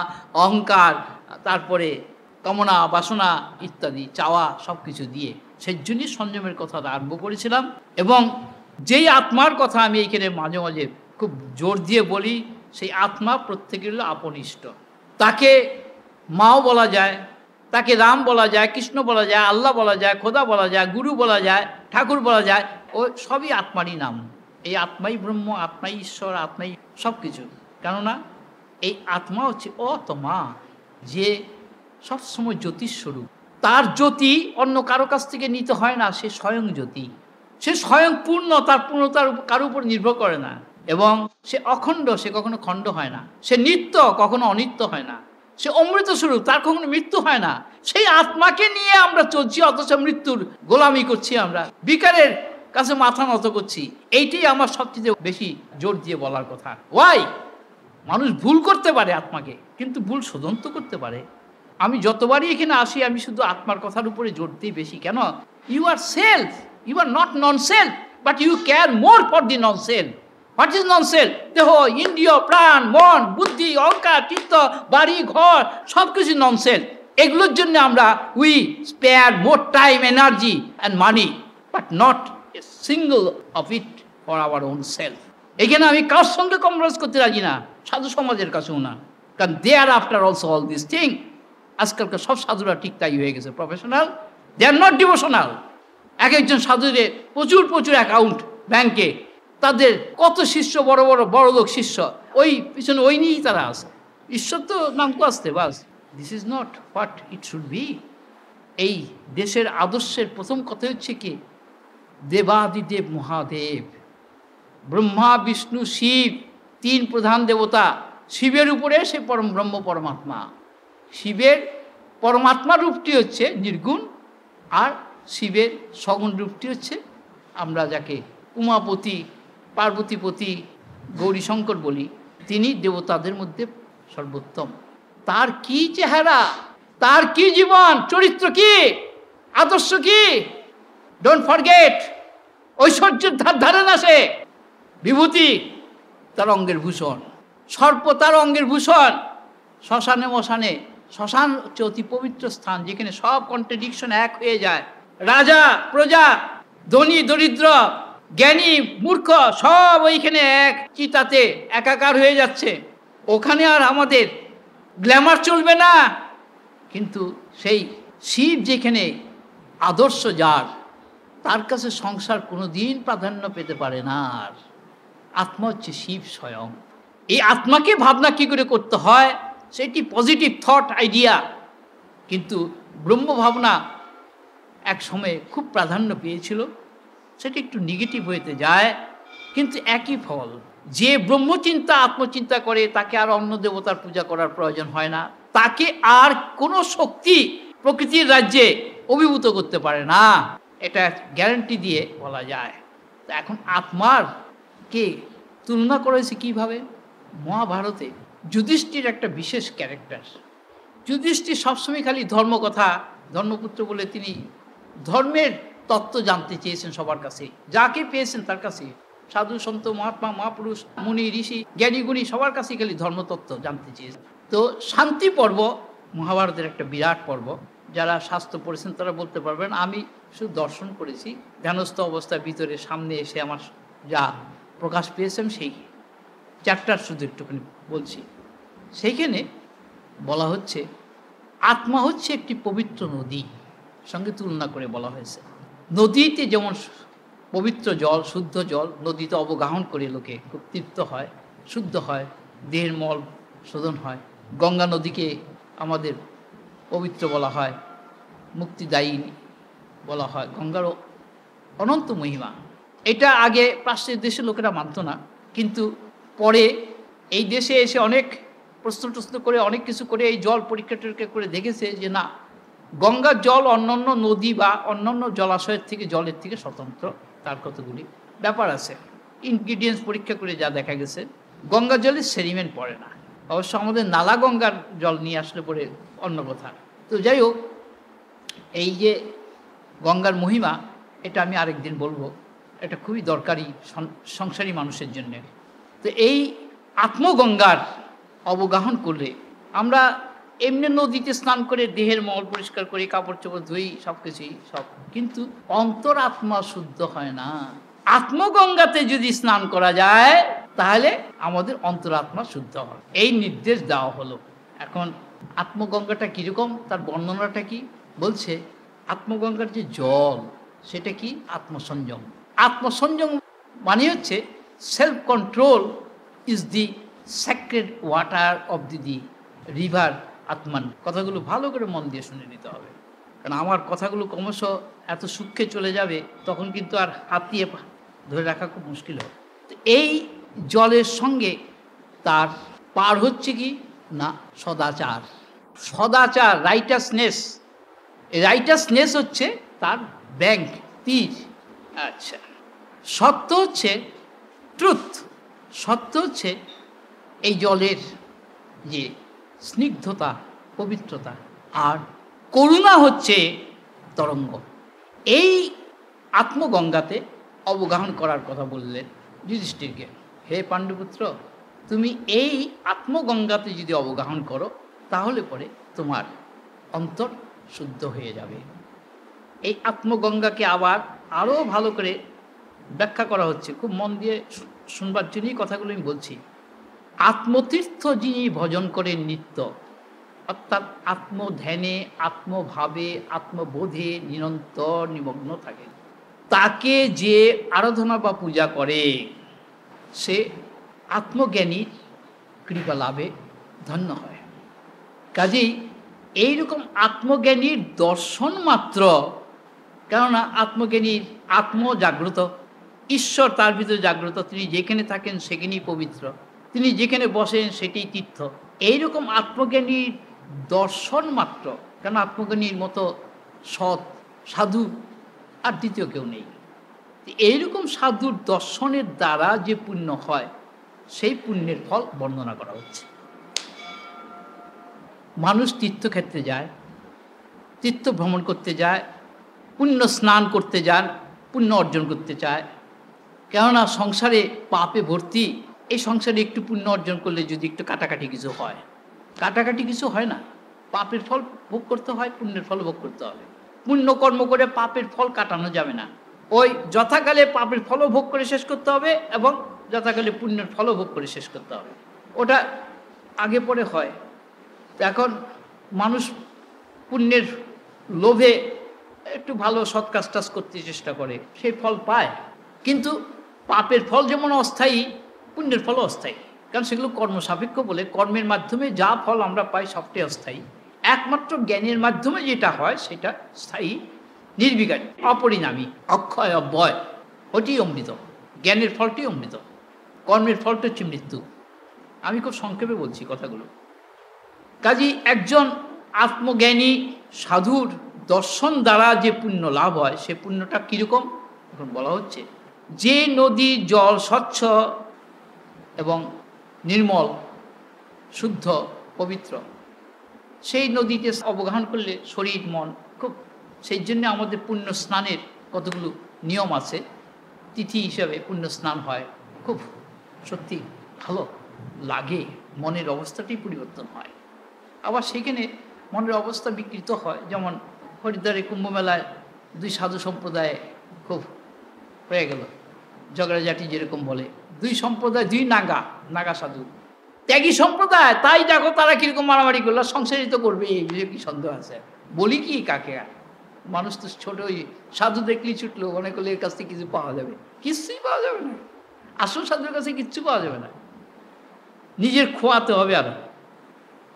অহংকার, তারপরে কামনা, বাসনা ইত্যাদি, চাওয়া, সব কিছু দিয়ে। সেই জন্যই সংযমের কথা আরম্ভ করেছিলাম। এবং যেই আত্মার কথা আমি এইখানে মাঝে মাঝে খুব জোর দিয়ে বলি, সেই আত্মা প্রত্যেকের হলো আপনিষ্ট। তাকে মাও বলা যায়, তাকে রাম বলা যায়, কৃষ্ণ বলা যায়, আল্লাহ বলা যায়, খোদা বলা যায়, গুরু বলা যায়, ঠাকুর বলা যায়, ও সবই আত্মারই নাম। এই আত্মাই ব্রহ্ম, আত্মাই ঈশ্বর, আত্মাই সব কিছু। কেননা এই আত্মা হচ্ছে অতমা, যে সবসময় জ্যোতিস্বরূপ। তার জ্যোতি অন্য কারো কাছ থেকে নিতে হয় না, সে স্বয়ং জ্যোতি, সে স্বয়ং পূর্ণ, তার পূর্ণতার কারোর উপর নির্ভর করে না। এবং সে অখণ্ড, সে কখনো খণ্ড হয় না। সে নিত্য, কখনো অনিত্য হয় না। সে অমৃত স্বরূপ, তার কখনো মৃত্যু হয় না। সেই আত্মাকে নিয়ে আমরা চলছি, অথচ মৃত্যুর গোলামি করছি, আমরা বিকারের কাছে মাথা নত করছি। এইটাই আমার সবচেয়ে বেশি জোর দিয়ে বলার কথা। ওয়াই? মানুষ ভুল করতে পারে আত্মাকে, কিন্তু ভুল শোধন তো করতে পারে। আমি যতবারই এখানে আসি, আমি শুধু আত্মার কথার উপরে জোর দিই বেশি। কেন? You are self, you are not non self, but you care more for the non self. What is non self? দেহ, ইন্দ্রিয়, প্রাণ, মন, বুদ্ধি, অহংকার, চিত্ত, বাড়ি, ঘর, সব কিছু নন সেলফ। এগুলোর জন্য আমরা we spare more time, energy and money, but not a single of it for our own self. এখানে আমি কার সঙ্গে কম্প্রোমাইজ করতে রাজি না, সাধু সমাজের কাছেও না। কারণ they are after also all this thing. আজকালকার সব সাধুরা ঠিক তাই হয়ে গেছে, professional, they are not devotional. এক একজন সাধুদের প্রচুর প্রচুর অ্যাকাউন্ট ব্যাংকে, তাদের কত শিষ্য, বড় বড় বড় লোক শিষ্য, ওই পিছনে ওই নিয়েই তারা আসে। ঈশ্বর তো নাম তো আসতে বাস। This is not what it should be. এই দেশের আদর্শের প্রথম কথা হচ্ছে কি? দেবাদিদেব মহাদেব, ব্রহ্মা, বিষ্ণু, শিব, তিন প্রধান দেবতা। শিবের উপরে সে পরম ব্রহ্ম পরমাত্মা। শিবের পরমাত্মা রূপটি হচ্ছে নির্গুণ, আর শিবের সগুণ রূপটি হচ্ছে আমরা যাকে উমাপতি, পার্বতীপতি, গৌরীশঙ্কর বলি। তিনি দেবতাদের মধ্যে সর্বোত্তম। তার কি চেহারা, তার কি জীবন, চরিত্র কি, আদর্শ কি। ডোন্ট ফরগেট, ঐশ্বর্যের ধারে না সে। বিভূতি তার অঙ্গের ভূষণ, সর্প তার অঙ্গের ভূষণ। শ্মশানে মশানে, শ্মশান হচ্ছে অতি পবিত্র স্থান, যেখানে সব কন্ট্রাডিকশন এক হয়ে যায়। রাজা প্রজা, ধনী দরিদ্র, জ্ঞানী মূর্খ, সব ওইখানে এক চিতাতে একাকার হয়ে যাচ্ছে। ওখানে আর আমাদের গ্ল্যামার চলবে না। কিন্তু সেই শিব যেখানে আদর্শ, যার তার কাছে সংসার কোনো দিন প্রাধান্য পেতে পারে না। আর আত্মা হচ্ছে শিব স্বয়ং। এই আত্মাকে ভাবনা কী করে করতে হয়, সেটি পজিটিভ থট আইডিয়া। কিন্তু ব্রহ্ম ভাবনা এক সময়ে খুব প্রাধান্য পেয়েছিল, সেটি একটু নেগেটিভ হইতে যায়, কিন্তু একই ফল। যে ব্রহ্মচিন্তা আত্মচিন্তা করে তাকে আর অন্য দেবতার পূজা করার প্রয়োজন হয় না, তাকে আর কোনো শক্তি প্রকৃতির রাজ্যে অভিভূত করতে পারে না, এটা গ্যারান্টি দিয়ে বলা যায়। তা এখন আত্মার কে তুলনা করেছে কিভাবে? মহাভারতে যুধিষ্ঠির একটা বিশেষ ক্যারেক্টার। যুধিষ্ঠির সবসময় খালি ধর্ম কথা, ধর্মপুত্র বলে তিনি ধর্মের তত্ত্ব জানতে চেয়েছেন সবার কাছে, যাকে পেয়েছেন তার কাছে, সাধু সন্ত মহাত্মা মহাপুরুষ মুনি ঋষি জ্ঞানী গুণী সবার কাছে খালি ধর্মতত্ত্ব জানতে চেয়েছেন। তো শান্তি পর্ব মহাভারতের একটা বিরাট পর্ব, যারা শাস্ত্র পড়েছেন তারা বলতে পারবেন। আমি শুধু দর্শন করেছি, ধ্যানস্থ অবস্থার ভিতরে সামনে এসে আমার যা প্রকাশ পেয়েছেন সেই চ্যাপ্টার শুধু একটুখানি বলছি। সেইখানে বলা হচ্ছে আত্মা হচ্ছে একটি পবিত্র নদী সঙ্গে তুলনা করে বলা হয়েছে। নদীতে যেমন পবিত্র জল, শুদ্ধ জল, নদীতে অবগাহন করে লোকে খুব তৃপ্ত হয়, শুদ্ধ হয়, দেহের মল শোধন হয়। গঙ্গা নদীকে আমাদের পবিত্র বলা হয়, মুক্তিদায়ী বলা হয়। গঙ্গারও অনন্ত মহিমা। এটা আগে পাশ্চাত্য দেশের লোকেরা মানত না, কিন্তু পরে এই দেশে এসে অনেক প্রশ্ন করে অনেক কিছু করে এই জল পরীক্ষা টরীক্ষা করে দেখেছে যে না, গঙ্গার জল অন্যান্য নদী বা অন্যান্য জলাশয়ের থেকে, জলের থেকে স্বতন্ত্র। তার কতগুলি ব্যাপার আছে, ইনগ্রিডিয়েন্টস পরীক্ষা করে যা দেখা গেছে, গঙ্গার জলে সেডিমেন্ট পড়ে না। অবশ্য আমাদের নালা গঙ্গার জল নিয়ে আসলে পরে অন্য কথা। তো যাই হোক, এই যে গঙ্গার মহিমা, এটা আমি আরেকদিন বলবো, এটা খুবই দরকারি সংসারী মানুষের জন্য। তো এই আত্মগঙ্গার অবগাহন করলে আমরা এমনি নদীতে স্নান করে দেহের মল পরিষ্কার করি, কাপড় চোপড় ধুই, সব কিছুই সব, কিন্তু অন্তরাত্মা শুদ্ধ হয় না। আত্মগঙ্গাতে যদি স্নান করা যায় তাহলে আমাদের অন্তরাত্মা শুদ্ধ হয়, এই নির্দেশ দেওয়া হলো। এখন আত্মগঙ্গাটা কীরকম, তার বর্ণনাটা কি বলছে? আত্মগঙ্গার যে জল, সেটা কি? আত্মসংযম। আত্মসংযম মানে হচ্ছে self control is the sacred water of the river Atman. কথাগুলো ভালো করে মন দিয়ে শুনে নিতে হবে, কারণ আমার কথাগুলো ক্রমশ এত সূক্ষ্মে চলে যাবে, তখন কিন্তু আর হাত দিয়ে ধরে রাখা খুব মুশকিল হবে। তো এই জলের সঙ্গে তার পার হচ্ছে কি না, সদাচার। সদাচার, রাইটাসনেস। রাইটাসনেস হচ্ছে তার ব্যাংক, তীর। আচ্ছা, সত্য হচ্ছে ট্রুথ। সত্য হচ্ছে এই জলের যে স্নিগ্ধতা, পবিত্রতা, আর করুণা হচ্ছে তরঙ্গ। এই আত্মগঙ্গাতে অবগাহন করার কথা বললেন যুধিষ্ঠিরকে, হে পাণ্ডুপুত্র, তুমি এই আত্মগঙ্গাতে যদি অবগাহন করো তাহলে পরে তোমার অন্তর শুদ্ধ হয়ে যাবে। এই আত্মগঙ্গাকে আবার আরও ভালো করে ব্যাখ্যা করা হচ্ছে, খুব মন দিয়ে শুনবার জন্যই কথাগুলো আমি বলছি। আত্মতীর্থ যিনি ভজন করেন নিত্য, অর্থাৎ আত্মধ্যানে, আত্মভাবে, আত্মবোধে নিরন্তর নিমগ্ন থাকে, তাকে যে আরাধনা বা পূজা করে সে আত্মজ্ঞানীর কৃপা লাভে ধন্য হয়। কাজেই এইরকম আত্মজ্ঞানীর দর্শন মাত্র, কেননা আত্মজ্ঞানীর আত্মজাগ্রত, ঈশ্বর তার ভিতরে জাগ্রত, তিনি যেখানে থাকেন সেখানেই পবিত্র, তিনি যেখানে বসেন সেটাই তীর্থ। এইরকম আত্মজ্ঞানীর দর্শন মাত্র, কেন আত্মজ্ঞানীর মতো সৎ সাধু আর দ্বিতীয় কেউ নেই। এইরকম সাধুর দর্শনের দ্বারা যে পুণ্য হয়, সেই পুণ্যের ফল বর্ণনা করা হচ্ছে। মানুষ তীর্থক্ষেত্রে যায়, তীর্থ ভ্রমণ করতে যায়, পুণ্য স্নান করতে যান, পুণ্য অর্জন করতে চায়। কেননা সংসারে পাপে ভর্তি, এই সংসারে একটু পুণ্য অর্জন করলে যদি একটু কাটাকাটি কিছু হয়, কাটাকাটি কিছু হয় না, পাপের ফল ভোগ করতে হয়, পুণ্যের ফল ভোগ করতে হবে। পুণ্য কর্ম করে পাপের ফল কাটানো যাবে না, ওই যথাকালে পাপের ফলও ভোগ করে শেষ করতে হবে এবং যথাকালে পুণ্যের ফলও ভোগ করে শেষ করতে হবে। ওটা আগে পরে হয়। এখন মানুষ পুণ্যের লোভে একটু ভালো সৎ কাজ টাজ করতে চেষ্টা করে, সেই ফল পায়। কিন্তু পাপের ফল যেমন অস্থায়ী, পুণ্যের ফলও অস্থায়ী, কারণ সেগুলো কর্মসাপেক্ষ বলে কর্মের মাধ্যমে যা ফল আমরা পাই সবটাই অস্থায়ী। একমাত্র জ্ঞানের মাধ্যমে যেটা হয় সেটা স্থায়ী, নির্বিকারী, অপরিণামী, অক্ষয়, অব্যয়, ওটি অমৃত। জ্ঞানের ফলটি অমৃত, কর্মের ফলটা হচ্ছে মৃত্যু। আমি খুব সংক্ষেপে বলছি কথাগুলো। কাজী একজন আত্মজ্ঞানী সাধুর দর্শন দ্বারা যে পুণ্য লাভ হয়, সে পুণ্যটা কীরকম এখন বলা হচ্ছে। যে নদীর জল স্বচ্ছ এবং নির্মল, শুদ্ধ, পবিত্র, সেই নদীতে অবগাহন করলে শরীর মন খুব, সেই জন্য আমাদের পুণ্য স্নানের কতগুলো নিয়ম আছে। তিথি হিসাবে পুণ্য স্নান হয়, খুব সত্যি ভালো লাগে, মনের অবস্থাটাই পরিবর্তন হয়। আবার সেখানে মনের অবস্থা বিকৃত হয়, যেমন হরিদ্বারে কুম্ভমেলায় দুই সাধু সম্প্রদায়ে খুব হয়ে গেল ঝগড়াঝাটি, যেরকম বলে দুই সম্প্রদায়, দুই নাগা সাধু, ত্যাগী সম্প্রদায়, তাই দেখো তারা কীরকম মারামারি করলো, সংসারিত করবে, এই কি সন্দেহ আছে? বলি কি কাকে, মানুষ তো ছোট, ওই সাধু দেখলেই ছুটলো, মনে করলে এর কাছ থেকে কিছু পাওয়া যাবে, কিছুই পাওয়া যাবে না। আসল সাধুর কাছে কিচ্ছু পাওয়া যাবে না, নিজের খোয়াতে হবে। আর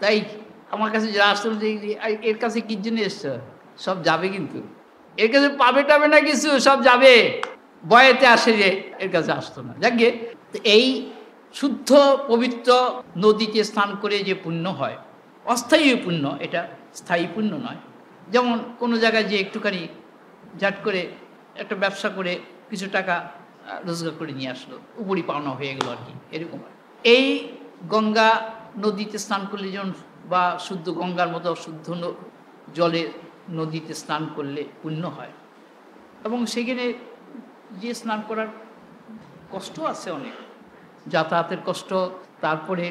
তাই আমার কাছে যারা আসলে যে এর কাছে কি জন্য এসছে, সব যাবে, কিন্তু এর কাছে পাবে টাবে না কিছু, সব যাবে। বয়েতে আসে যে এর কাছে আসতো না। যাকে এই শুদ্ধ পবিত্র নদীতে স্নান করে যে পুণ্য হয়, অস্থায়ী পুণ্য, এটা স্থায়ী পুণ্য নয়। যেমন কোনো জায়গায় যে একটুখানি ঝাট করে একটা ব্যবসা করে কিছু টাকা রোজগার করে নিয়ে আসলো, উপরি পাওনা হয়ে গেল আর কি, এরকম। এই গঙ্গা নদীতে স্নান করলে যেমন, বা শুদ্ধ গঙ্গার মতো শুদ্ধ জলে নদীতে স্নান করলে পুণ্য হয়। এবং সেখানে যে স্নান করার কষ্ট আছে অনেক, যাতায়াতের কষ্ট, তারপরে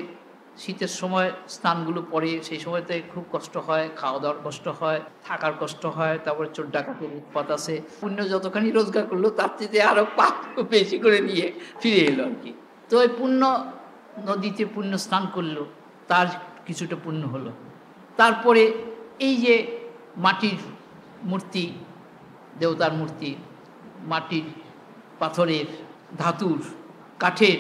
শীতের সময় স্নানগুলো পড়ে, সেই সময়তে খুব কষ্ট হয়, খাওয়া দাওয়ার কষ্ট হয়, থাকার কষ্ট হয়, তারপরে চোর ডাকাতের উৎপাত আছে। পুণ্য যতখানি রোজগার করলো তার থেকে আরও পাপ বেশি করে নিয়ে ফিরে এলো আর কি। তো ওই পুণ্য নদীতে পুণ্য স্নান করলো, তার কিছুটা পুণ্য হলো। তারপরে এই যে মাটির মূর্তি, দেবতার মূর্তি, মাটির, পাথরের, ধাতুর, কাঠের,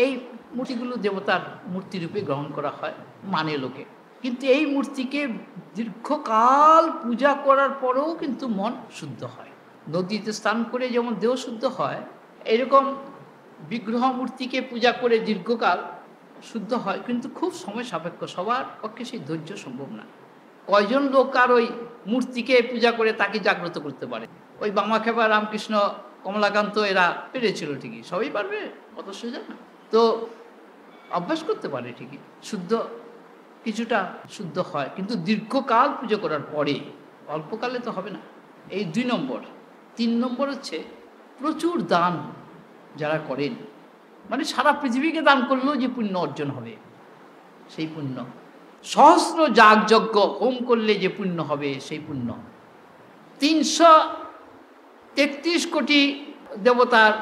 এই মূর্তিগুলো দেবতার মূর্তিরূপে গ্রহণ করা হয় মানে লোকে। কিন্তু এই মূর্তিকে দীর্ঘকাল পূজা করার পরেও কিন্তু মন শুদ্ধ হয়। নদীতে স্নান করে যেমন দেহ শুদ্ধ হয়, এরকম বিগ্রহ মূর্তিকে পূজা করে দীর্ঘকাল শুদ্ধ হয়, কিন্তু খুব সময় সাপেক্ষ, সবার পক্ষে সেই ধৈর্য সম্ভব না। কয়জন লোক আর ওই মূর্তিকে পূজা করে তাকে জাগ্রত করতে পারে? ওই বামাখ্যাপা, রামকৃষ্ণ, কমলাকান্ত এরা পেরেছিল ঠিকই, সবাই পারবে? অত সোজা না তো, অভ্যাস করতে পারে ঠিকই, শুদ্ধ কিছুটা শুদ্ধ হয়, কিন্তু দীর্ঘকাল পুজো করার পরে, অল্পকালে তো হবে না। এই 2 নম্বর। 3 নম্বর হচ্ছে প্রচুর দান যারা করেন, মানে সারা পৃথিবীকে দান করলেও যে পুণ্য অর্জন হবে, সেই পুণ্য। সহস্র যাগযজ্ঞ হোম করলে যে পুণ্য হবে, সেই পুণ্য। 333 কোটি দেবতার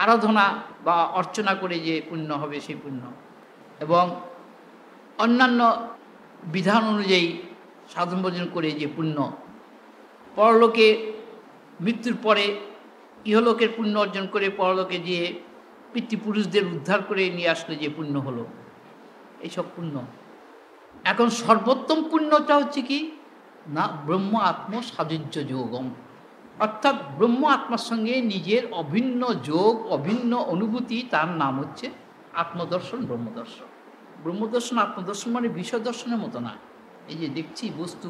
আরাধনা বা অর্চনা করে যে পুণ্য হবে, সেই পুণ্য। এবং অন্যান্য বিধান অনুযায়ী সাধন ভোজন করে যে পুণ্য, পরলোকে মৃত্যুর পরে ইহলোকের পুণ্য অর্জন করে পরলোকে যে পিতৃপুরুষদের উদ্ধার করে নিয়ে আসলে যে পুণ্য হলো, এইসব পুণ্য। এখন সর্বোত্তম পুণ্যটা হচ্ছে কি না, ব্রহ্ম আত্ম সাযুজ্য যোগম, অর্থাৎ ব্রহ্ম আত্মার সঙ্গে নিজের অভিন্ন যোগ, অভিন্ন অনুভূতি, তার নাম হচ্ছে আত্মদর্শন, ব্রহ্মদর্শন। ব্রহ্মদর্শন, আত্মদর্শন মানে বিষয় দর্শনের মতো না, এই যে দেখছি বস্তু,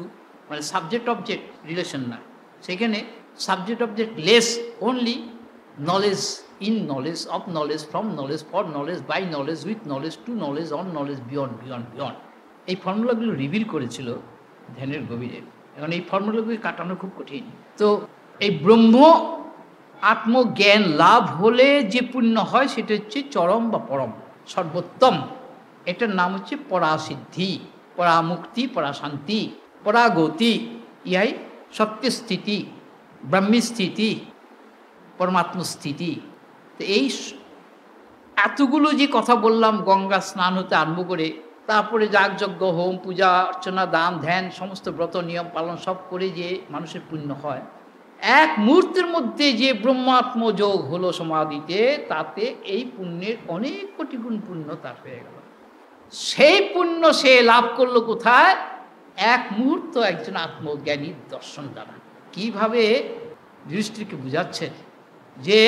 মানে সাবজেক্ট অবজেক্ট রিলেশন না, সেখানে subject objectless, only knowledge, in knowledge, of knowledge, from knowledge, for knowledge, by knowledge, with knowledge, to knowledge, on knowledge, beyond, beyond, beyond. এই ফর্মুলাগুলো রিভিল করেছিল ধ্যানের গভীরে। এখন এই ফর্মুলাগুলি কাটানো খুব কঠিন। তো এই ব্রহ্ম আত্মজ্ঞান লাভ হলে যে পুণ্য হয় সেটা হচ্ছে চরম বা পরম সর্বোত্তম। এটার নাম হচ্ছে পরাসিদ্ধি, পরামুক্তি, পরাশান্তি, পরাগতি। ইহাই সত্যস্থিতি, ব্রহ্মস্থিতি, পরমাত্মস্থিতি। তো এই এতগুলো যে কথা বললাম, গঙ্গা স্নান হতে আরম্ভ করে তারপরে যাগযজ্ঞ, হোম, পূজা অর্চনা, দান, ধ্যান, সমস্ত ব্রত নিয়ম পালন সব করে যে মানুষের পুণ্য হয়, এক মুহূর্তের মধ্যে যে ব্রহ্মাত্মযোগ হলো সমাধিতে, তাতে এই পুণ্যের অনেক কোটি গুণ পুণ্য তার হয়ে গেল। সেই পুণ্য সে লাভ করলো কোথায়? এক মুহূর্ত একজন আত্মজ্ঞানীর দর্শন দ্বারা। কিভাবে যুধিষ্ঠিরকে বুঝাচ্ছে যে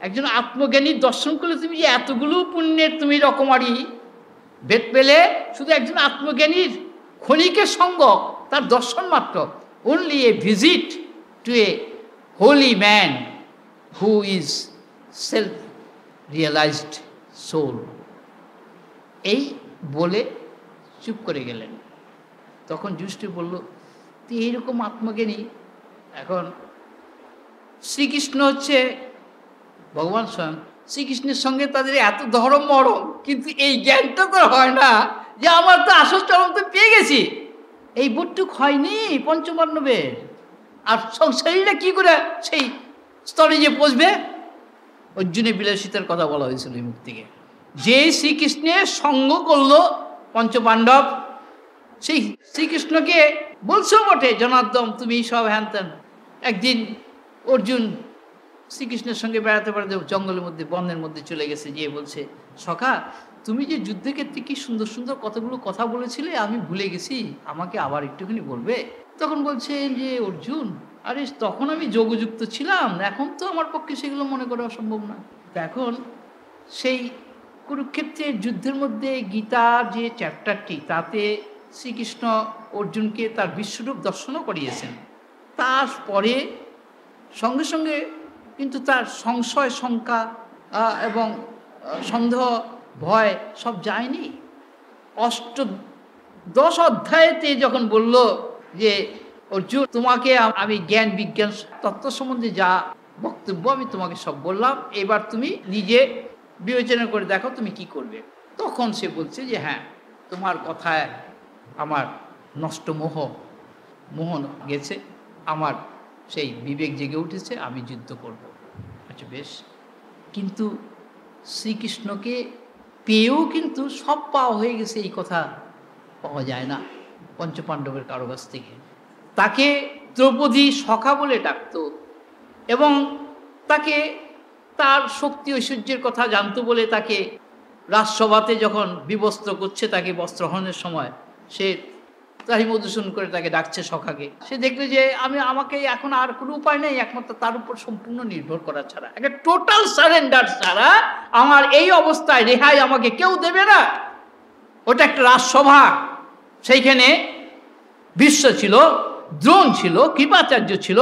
একজন আত্মজ্ঞানীর দর্শন করলে তুমি যে এতগুলো পুণ্যের তুমি রকমারি ভেদ পেলে, শুধু একজন আত্মজ্ঞানীর ক্ষণিকের সঙ্গ, তার দর্শন মাত্র, only a visit to a holy man who is self-realized soul। এই বলে চুপ করে গেলেন। তখন যুধিষ্ঠির বলল, তুই এইরকম আত্মজ্ঞানী। এখন শ্রীকৃষ্ণ হচ্ছে ভগবান স্বয়ং, শ্রীকৃষ্ণের সঙ্গে তাদের এত ধরম মরম, কিন্তু এই জ্ঞানটা তো হয় না যে আমার তো আসল চরম তো পেয়ে গেছি। এই বোধটুক হয়নি পঞ্চপাণ্ডবের। আর সংসারীরা কি করে সেই স্তরে যে পৌঁছবে? অর্জুনের বিলাসিতার কথা বলা হয়েছিল এই মুক্তিকে। যে শ্রীকৃষ্ণের সঙ্গ করলো পঞ্চপাণ্ডব, সেই শ্রীকৃষ্ণকে বলছো বটে, জনার্দন তুমি সব হ্যান ত্যান। একদিন অর্জুন শ্রীকৃষ্ণের সঙ্গে বেড়াতে বেড়াতে জঙ্গলের মধ্যে, বনের মধ্যে চলে গেছে, গিয়ে বলছে, সখা তুমি যে যুদ্ধক্ষেত্রে কি সুন্দর সুন্দর কতগুলো কথা বলেছিলে, আমি ভুলে গেছি, আমাকে আবার একটুখানি বলবে? তখন বলছে যে, অর্জুন আরে তখন আমি যোগযুক্ত ছিলাম, এখন তো আমার পক্ষে সেগুলো মনে করা সম্ভব না। এখন সেই কুরুক্ষেত্রের যুদ্ধের মধ্যে গীতার যে চ্যাপ্টারটি, তাতে শ্রীকৃষ্ণ অর্জুনকে তার বিশ্বরূপ দর্শনও করিয়েছেন। তারপরে সঙ্গে সঙ্গে কিন্তু তার সংশয়, শঙ্কা এবং সন্দেহ, ভয় সব যায়নি। 10 অধ্যায়েতে যখন বলল যে অর্জুন তোমাকে আমি জ্ঞান বিজ্ঞান তত্ত্ব সম্বন্ধে যা বক্তব্য আমি তোমাকে সব বললাম, এবার তুমি নিজে বিবেচনা করে দেখো তুমি কি করবে। তখন সে বলছে যে হ্যাঁ, তোমার কথায় আমার নষ্ট মোহ গেছে, আমার সেই বিবেক জেগে উঠেছে, আমি যুদ্ধ করব। আচ্ছা বেশ, কিন্তু শ্রীকৃষ্ণকে পেয়েও কিন্তু সব পাওয়া হয়ে গেছে এই কথা পাওয়া যায় না পঞ্চপাণ্ডবের কারো কাছ থেকে। তাকে দ্রৌপদী সখা বলে ডাকত এবং তাকে তার শক্তি ঐশ্বর্যের কথা জানতো বলে তাকে রাজসভাতে যখন বিবস্ত্র করছে, তাকে বস্ত্রহরণের সময় সে তাই মধুসূন করে তাকে ডাকছে সখাকে। সে দেখলে যে আমাকে এখন আর কোনো উপায় নেই, একমাত্র তার উপর সম্পূর্ণ নির্ভর করা ছাড়া, একটা টোটাল সারেন্ডার ছাড়া আমার এই অবস্থায় রেহাই আমাকে কেউ দেবে না। ওটা একটা রাজসভা, সেইখানে বিশ্ব ছিল, দ্রোণ ছিল, কৃপাচার্য ছিল,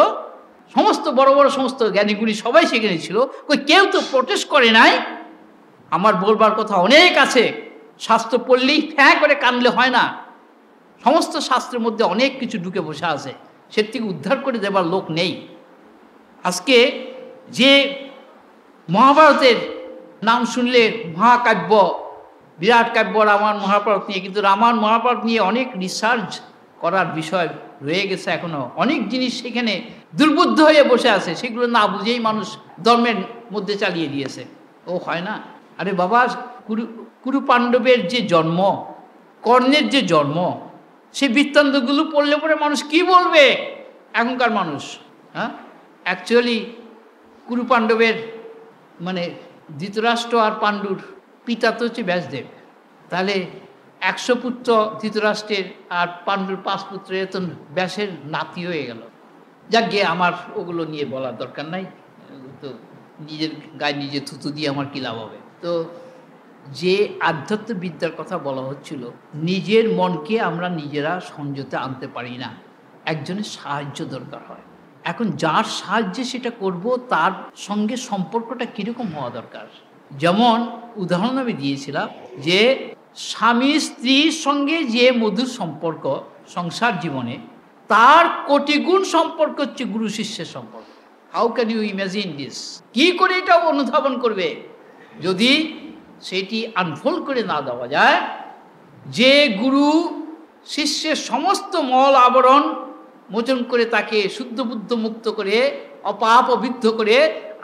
সমস্ত বড় বড় সমস্ত জ্ঞানীগুণী সবাই সেখানে ছিল। কেউ তো প্রোটেস্ট করে নাই। আমার বলবার কথা অনেক আছে, শাস্ত্র পড়লেই ফ্যাঁ করে কানলে হয় না। সমস্ত শাস্ত্রের মধ্যে অনেক কিছু ঢুকে বসে আছে, সে থেকে উদ্ধার করে দেবার লোক নেই। আজকে যে মহাভারতের নাম শুনলে মহাকাব্য, বিরাট কাব্য রামায়ণ মহাভারত নিয়ে, কিন্তু রামায়ণ মহাভারত নিয়ে অনেক রিসার্চ করার বিষয় রয়ে গেছে এখনো। অনেক জিনিস সেখানে দুর্বুদ্ধ হয়ে বসে আছে, সেগুলো না বুঝেই মানুষ ধর্মের মধ্যে চালিয়ে দিয়েছে। ও হয় না। আরে বাবা, কুরু পাণ্ডবের যে জন্ম, কর্ণের যে জন্ম, সেই বৃত্তান্তগুলো পড়লে পরে মানুষ কি বলবে এখনকার মানুষ? হ্যাঁ, অ্যাকচুয়ালি কুরু পাণ্ডবের মানে ধৃতরাষ্ট্র আর পাণ্ডুর পিতা তো হচ্ছে ব্যাসদেব। তাহলে 100 পুত্র ধৃতরাষ্ট্রের আর পাণ্ডুর 5 পুত্র, এত ব্যাসের নাতি হয়ে গেল। যাক গিয়ে, আমার ওগুলো নিয়ে বলার দরকার নাই, তো নিজের গায়ে নিজে থুতু দিয়ে আমার কী লাভ হবে। তো যে আধ্যাত্মবিদ্যার কথা বলা হচ্ছিল, নিজের মনকে আমরা নিজেরা সংযতে আনতে পারি না, একজনের সাহায্য দরকার হয়। এখন যার সাহায্যে সেটা করব, তার সঙ্গে সম্পর্কটা কীরকম হওয়া দরকার। যেমন উদাহরণ আমি দিয়েছিলাম যে স্বামী স্ত্রীর সঙ্গে যে মধুর সম্পর্ক সংসার জীবনে, তার কোটি গুণ সম্পর্ক হচ্ছে গুরু শিষ্যের সম্পর্ক। How can you imagine this? কি করে এটা অনুধাবন করবে যদি সেটি আনফোল্ড করে না দেওয়া যায়? যে গুরু শিষ্যের সমস্ত মল আবরণ মোচন করে তাকে শুদ্ধ বুদ্ধ মুক্ত করে অপাপ অবিদ্ধ করে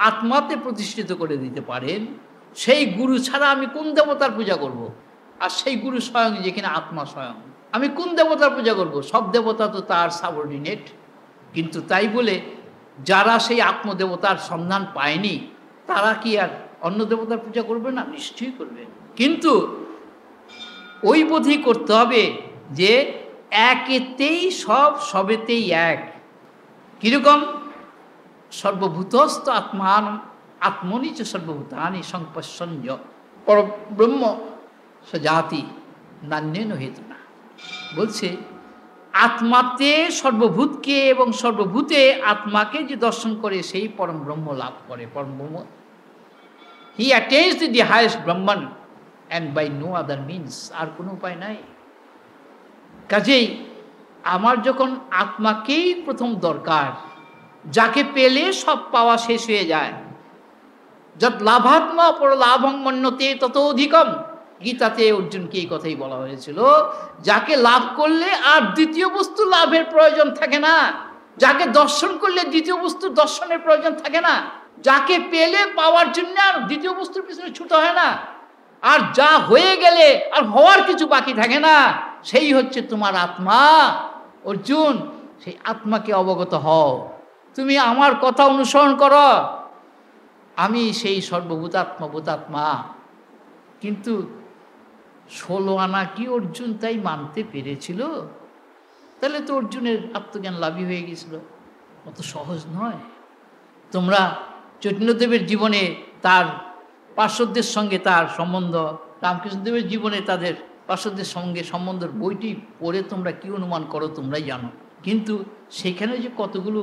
আত্মাতে প্রতিষ্ঠিত করে দিতে পারেন, সেই গুরু ছাড়া আমি কোন দেবতার পূজা করব? আর সেই গুরু স্বয়ং, যেখানে আত্মা স্বয়ং, আমি কোন দেবতার পূজা করব? সব দেবতা তো তার সাবঅর্ডিনেট। কিন্তু তাই বলে যারা সেই আত্মদেবতার সন্ধান পায়নি, তারা কি আর অন্য দেবতার পূজা করবে না? নিশ্চয়ই করবে। কিন্তু ওই বোধই করতে হবে যে একেতেই সব, সবেতেই এক। কীরকম? সর্বভূতস্থ আত্মান আত্মনি চ সর্বভূতানি সংপশ্যঞ্জ পরব্রহ্ম সজাতি নান্যেন হেতু না। বলছে আত্মাতে সর্বভূতকে এবং সর্বভূতে আত্মাকে যে দর্শন করে সেই পরম ব্রহ্ম লাভ করে। পরম ব্রহ্ম, he attains the highest Brahman and by no other means. আর কোনো উপায় নাই। কাজেই আমার যখন আত্মাকেই প্রথম দরকার, যাকে পেলে সব পাওয়া শেষ হয়ে যায়, যত লাভাত্মা পর লাভং মন্যতে তত অধিকম। গীতাতে অর্জুনকে এই কথাই বলা হয়েছিল, যাকে লাভ করলে আর দ্বিতীয় বস্তু লাভের প্রয়োজন থাকে না, যাকে দর্শন করলে দ্বিতীয় বস্তু দর্শনের প্রয়োজন থাকে না, যাকে পেলে পাওয়ার জন্য আর দ্বিতীয় বস্তুর পিছনে ছুটে হয় না, আর যা হয়ে গেলে আর হওয়ার কিছু বাকি থাকে না, সেই হচ্ছে তোমার আত্মা। অর্জুন, সেই আত্মাকে অবগত হও, তুমি আমার কথা অনুসরণ করো, আমি সেই সর্বভূতাত্মা ভূতাত্মা। কিন্তু 16 আনা কি অর্জুন তাই মানতে পেরেছিল? তাহলে তো অর্জুনের আত্মজ্ঞান লাভই হয়ে গেছিল। অত সহজ নয়। তোমরা চৈতন্যদেবের জীবনে তার পার্শ্বদের সঙ্গে তার সম্বন্ধ, রামকৃষ্ণদেবের জীবনে তাদের পার্শ্বদের সঙ্গে সম্বন্ধের বইটি পড়ে তোমরা কি অনুমান করো তোমরাই জানো। কিন্তু সেখানে যে কতগুলো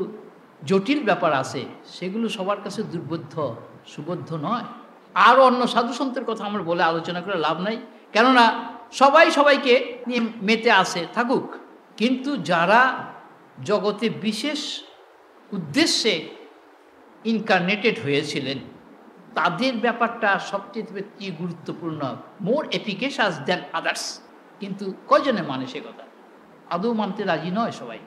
জটিল ব্যাপার আছে, সেগুলো সবার কাছে দুর্বোধ্য, সুবোধ্য নয়। আর অন্য সাধু সন্তের কথা আমরা বলে আলোচনা করে লাভ নাই, কেননা সবাই সবাইকে নিয়ে মেতে আসে, থাকুক। কিন্তু যারা জগতে বিশেষ উদ্দেশ্যে ইনকার্নেটেড হয়েছিলেন, তাদের ব্যাপারটা সবচেয়ে গুরুত্বপূর্ণ, মোর এফিকেশাস দ্যান আদার্স। কিন্তু কয়জনে মানে সে কথা? আদৌ মানতে রাজি নয় সবাই।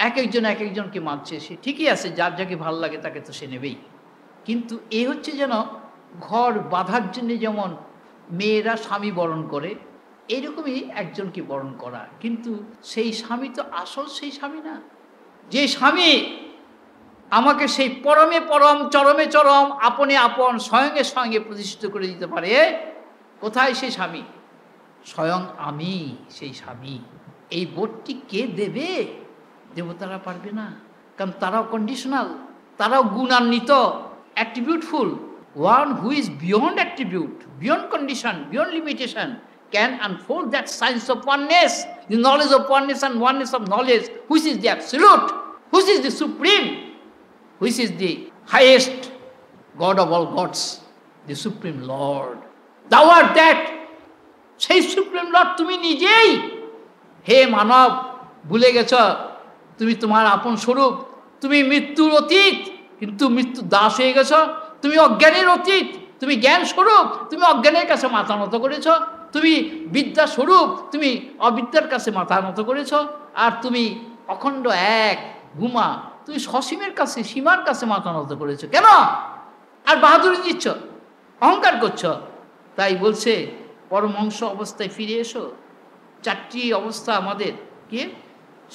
এক একজনকে মানছে, সে ঠিকই আছে, যার যাকে ভালো লাগে তাকে তো সে নেবেই। কিন্তু এ হচ্ছে যেন ঘর বাঁধার জন্য যেমন মেয়েরা স্বামী বরণ করে, এইরকমই একজনকে বরণ করা। কিন্তু সেই স্বামী তো আসল সেই স্বামী না। যে স্বামী আমাকে সেই পরমে পরম, চরমে চরম, আপনে আপন, স্বয়ংয়ে স্বয়ংয়ে প্রতিষ্ঠিত করে দিতে পারে, কোথায় সেই স্বামী? স্বয়ং আমি সেই স্বামী। এই বোধটি কে দেবে? দেবতারা পারবে না, কারণ তারাও কন্ডিশনাল, তারাও গুণান্বিত, attributeful. One who is beyond attribute, beyond condition, beyond limitation, can unfold that science of oneness, the knowledge of oneness and oneness of knowledge, which is the absolute, which is the supreme, which is the highest God of all gods, the supreme Lord. Thou art that. সেই supreme Lord তুমি নিজেই। হে মানব, ভুলে গেছ তুমি তোমার আপন স্বরূপ। তুমি মৃত্যুর অতীত, কিন্তু মৃত্যুর দাস হয়ে গেছ। তুমি অজ্ঞানের অতীত, তুমি জ্ঞান স্বরূপ, তুমি অজ্ঞানের কাছে মাথা নত করেছ। তুমি বিদ্যা স্বরূপ, তুমি অবিদ্যার কাছে মাথা নত করেছ। আর তুমি অখণ্ড এক গুমা, তুমি সসীমের কাছে, সীমার কাছে মাথা নত করেছ। কেন? আর বাহাদুরি দিচ্ছ, অহংকার করছ। তাই বলছে পরমহংস অবস্থায় ফিরে এসো। 4টি অবস্থা আমাদের, কি?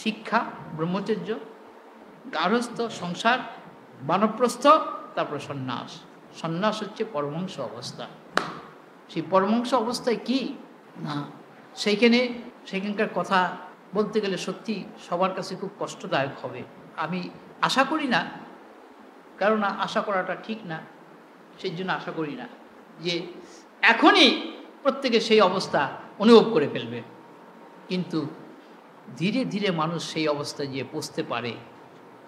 শিক্ষা, ব্রহ্মচর্য, গার্হস্থ, সংসার, বানপ্রস্থ, তারপর সন্ন্যাস। সন্ন্যাস হচ্ছে পরমহংস অবস্থা। সেই পরমহংস অবস্থায় কি না, সেখানকার কথা বলতে গেলে সত্যি সবার কাছে খুব কষ্টদায়ক হবে। আমি আশা করি না, কারণ আশা করাটা ঠিক না, সেই জন্য আশা করি না যে এখনই প্রত্যেকে সেই অবস্থা অনুভব করে ফেলবে। কিন্তু ধীরে ধীরে মানুষ সেই অবস্থায় গিয়ে পৌঁছতে পারে।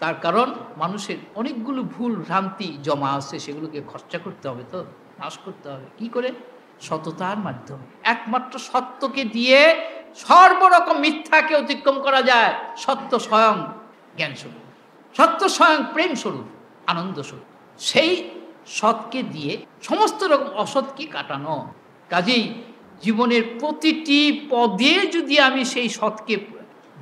তার কারণ মানুষের অনেকগুলো ভুল ভ্রান্তি জমা আছে, সেগুলোকে খরচা করতে হবে, তো নাশ করতে হবে। কি করে? সততার মাধ্যমে। একমাত্র সত্যকে দিয়ে সর্বরকম মিথ্যাকে অতিক্রম করা যায়। সত্য স্বয়ং জ্ঞান স্বরূপ, সত্য স্বয়ং প্রেম স্বরূপ, আনন্দ স্বরূপ। সেই সৎকে দিয়ে সমস্ত রকম অসৎকে কাটানো। কাজেই জীবনের প্রতিটি পদে যদি আমি সেই সৎকে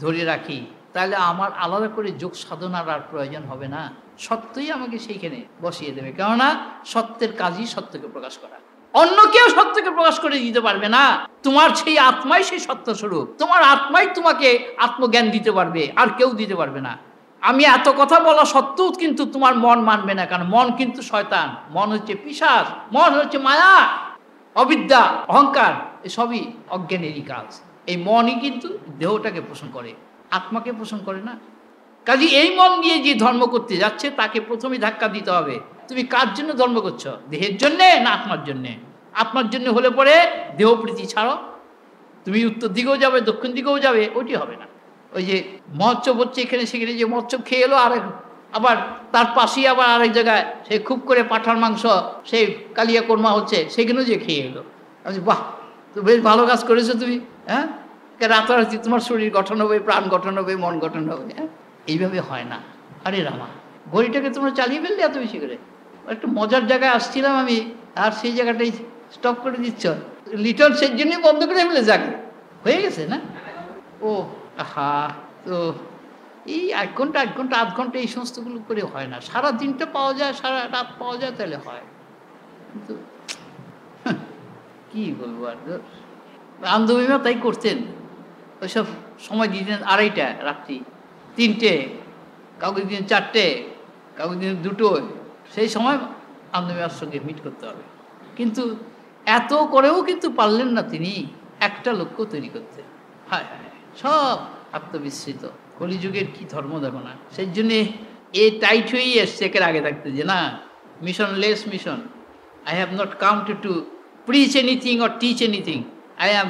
ধরে রাখি, তাহলে আমার আলাদা করে যোগ সাধনার আর প্রয়োজন হবে না। সত্যই আমাকে সেইখানে বসিয়ে দেবে। কেননা সত্যের কাজই সত্যকে প্রকাশ করা। অন্য কেউ সত্যকে প্রকাশ করে দিতে পারবে না। তোমার সেই আত্মাই সেই সত্য স্বরূপ। তোমার আত্মাই তোমাকে আত্মজ্ঞান দিতে পারবে, আর কেউ দিতে পারবে না। আমি এত কথা বলা সত্ত্বেও কিন্তু তোমার মন মানবে না, কারণ মন কিন্তু শয়তান, মন হচ্ছে পিশাচ, মন হচ্ছে মায়া, অবিদ্যা, অহংকার, এসবই অজ্ঞানেরই কাজ। এই মনই কিন্তু দেহটাকে পোষণ করে, আত্মাকে পোষণ করে না। কাজে এই মন দিয়ে যে ধর্ম করতে যাচ্ছে তাকে প্রথমে ধাক্কা দিতে হবে। তুমি কার জন্য ধর্ম করছো? দেহের জন্যে না আত্মার জন্যে? আত্মার জন্য হলে পরে দেহপ্রীতি ছাড়ো, তুমি উত্তর দিকেও যাবে, দক্ষিণ দিকেও যাবে, ওইটি হবে না। ওই যে মহোৎসব হচ্ছে এখানে সেখানে, যে মহোৎসব খেয়ে এলো, আর আবার তার পাশেই আবার আরেক জায়গায় সে খুব করে পাঁঠার মাংস, সেই কালিয়া কোরমা হচ্ছে, সেখানেও যে খেয়ে এলো। আমি বাহ, তো বেশ ভালো কাজ করেছো তুমি। হ্যাঁ, রাতারাতি তোমার শরীর গঠন হবে, প্রাণ গঠন হবে, মন গঠন হবে। হ্যাঁ, এইভাবে হয় না। আরে রামা, ঘড়িটাকে তোমরা চালিয়ে ফেললে এত বেশি করে। একটু মজার জায়গায় আসছিলাম আমি, আর সেই জায়গাটাই স্টপ করে দিচ্ছ। লিটন সেই জন্যই বন্ধ করে ফেলে যাকে হয়ে গেছে না? ও হা, তো এই 1 ঘন্টা 1 ঘন্টা 8 ঘন্টা এই সমস্তগুলো করে হয় না। সারা দিনটা পাওয়া যায়, সারা রাত পাওয়া যায়, তাহলে হয়। কিন্তু কি বলবো আর, বান্ধবীরা তাই করতেন। ওইসব সময় দিতেন 2:30 রাত্রি, 3টে, কাউকে দিন 4টে, কাউকে দিন 2টোয়। সেই সময় বান্ধবীর সঙ্গে মিট করতে হবে। কিন্তু এত করেও কিন্তু পারলেন না তিনি একটা লক্ষ্য তৈরি করতে। হায় হায়, সব আত্মবিস্মৃত। কলিযুগের কি ধর্ম দেখো না। সেই জন্যে এ টাইট হয়েই এসছে একের আগে থাকতে, যে না, mission less mission. I have not come to preach anything or teach anything. I am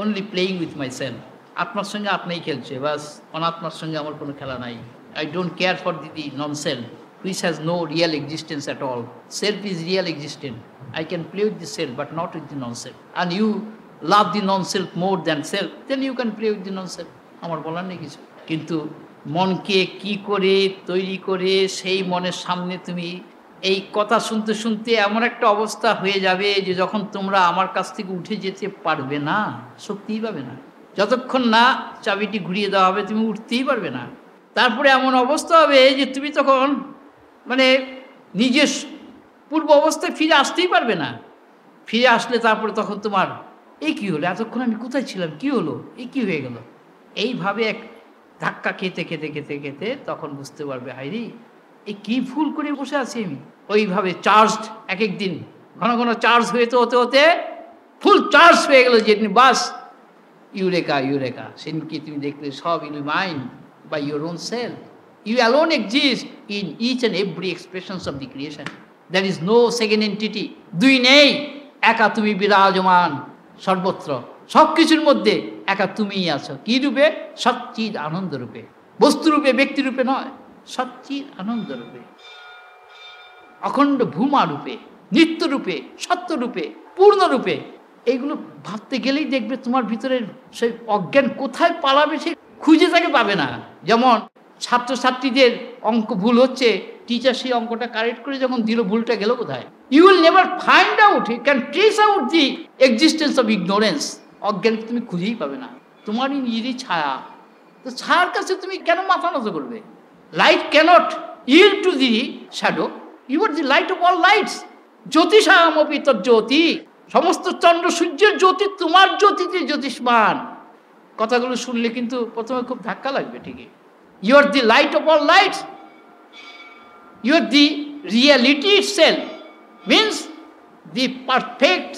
only playing with myself. আত্মার সঙ্গে আপনিই খেলছে, বাস। অনাত্মার সঙ্গে আমার কোনো খেলা নাই। I don't care for the non-self, which has no real existence at all. Self is real existence. I can play with the self, but not with the non-self. And you love the non-self more than self, then you can play with the non-self. আমার বলার নেই কিছু। কিন্তু মনকে কি করে তৈরি করে সেই মনের সামনে তুমি এই কথা শুনতে শুনতে এমন একটা অবস্থা হয়ে যাবে যে যখন তোমরা আমার কাছ থেকে উঠে যেতে পারবে না, শক্তিই পাবে না। যতক্ষণ না চাবিটি ঘুরিয়ে দেওয়া হবে তুমি উঠতেই পারবে না। তারপরে এমন অবস্থা হবে যে তুমি তখন মানে নিজের পূর্ব অবস্থায় ফিরে আসতেই পারবে না। ফিরে আসলে তারপরে তখন তোমার এই কী হলো, এতক্ষণ আমি কোথায় ছিলাম, কি হলো, এই কী হয়ে গেল, এইভাবে এক ধাক্কা খেতে খেতে খেতে খেতে তখন বুঝতে পারবে, হাইরি এই কী ভুল করে বসে আছি আমি। ওইভাবে চার্জড, এক এক দিন ঘন ঘন চার্জ হতে হতে হতে ফুল চার্জ হয়ে গেল, যেদিন বাস ইউরেকা ইউরেকা, সেদিনকে তুমি দেখলে সব illumined by your own self. You alone exist in each and every expressions of the creation. There is no second entity. দুই নেই, একা তুমি বিরাজমান সর্বত্র, সব কিছুর মধ্যে একা তুমিই আছো। কি রূপে? সচ্চিদ আনন্দ রূপে, বস্তুরূপে, ব্যক্তিরূপে নয়, সচ্চিদ আনন্দ রূপে, অখণ্ড ভূমা রূপে, নিত্যরূপে, সত্যরূপে, পূর্ণরূপে। এইগুলো ভাবতে গেলেই দেখবে তোমার ভিতরের সেই অজ্ঞান কোথায় পালাবে সে খুঁজে তাকে পাবে না। যেমন ছাত্রছাত্রীদের অঙ্ক ভুল হচ্ছে, টিচার সেই অঙ্কটা কারেক্ট করে যখন দিল, ভুলটা গেল কোথায়? You will never find out, you can trace out the existence of ignorance. অজ্ঞানকে তুমি খুঁজেই পাবে না, তোমারই নিজেরই ছায়া। তো ছায়ার কাছে তুমি কেন মাথা নত করবে? Light cannot yield to the shadow, you are the light of all lights. জ্যোতিষামপি তজ্জ্যোতি, সমস্ত চন্দ্র সূর্যের জ্যোতি তোমার জ্যোতিতে জ্যোতিষ্মান। কথাগুলো শুনলে কিন্তু প্রথমে খুব ধাক্কা লাগবে ঠিকই। You are the light of all lights. You are the reality itself. Means the perfect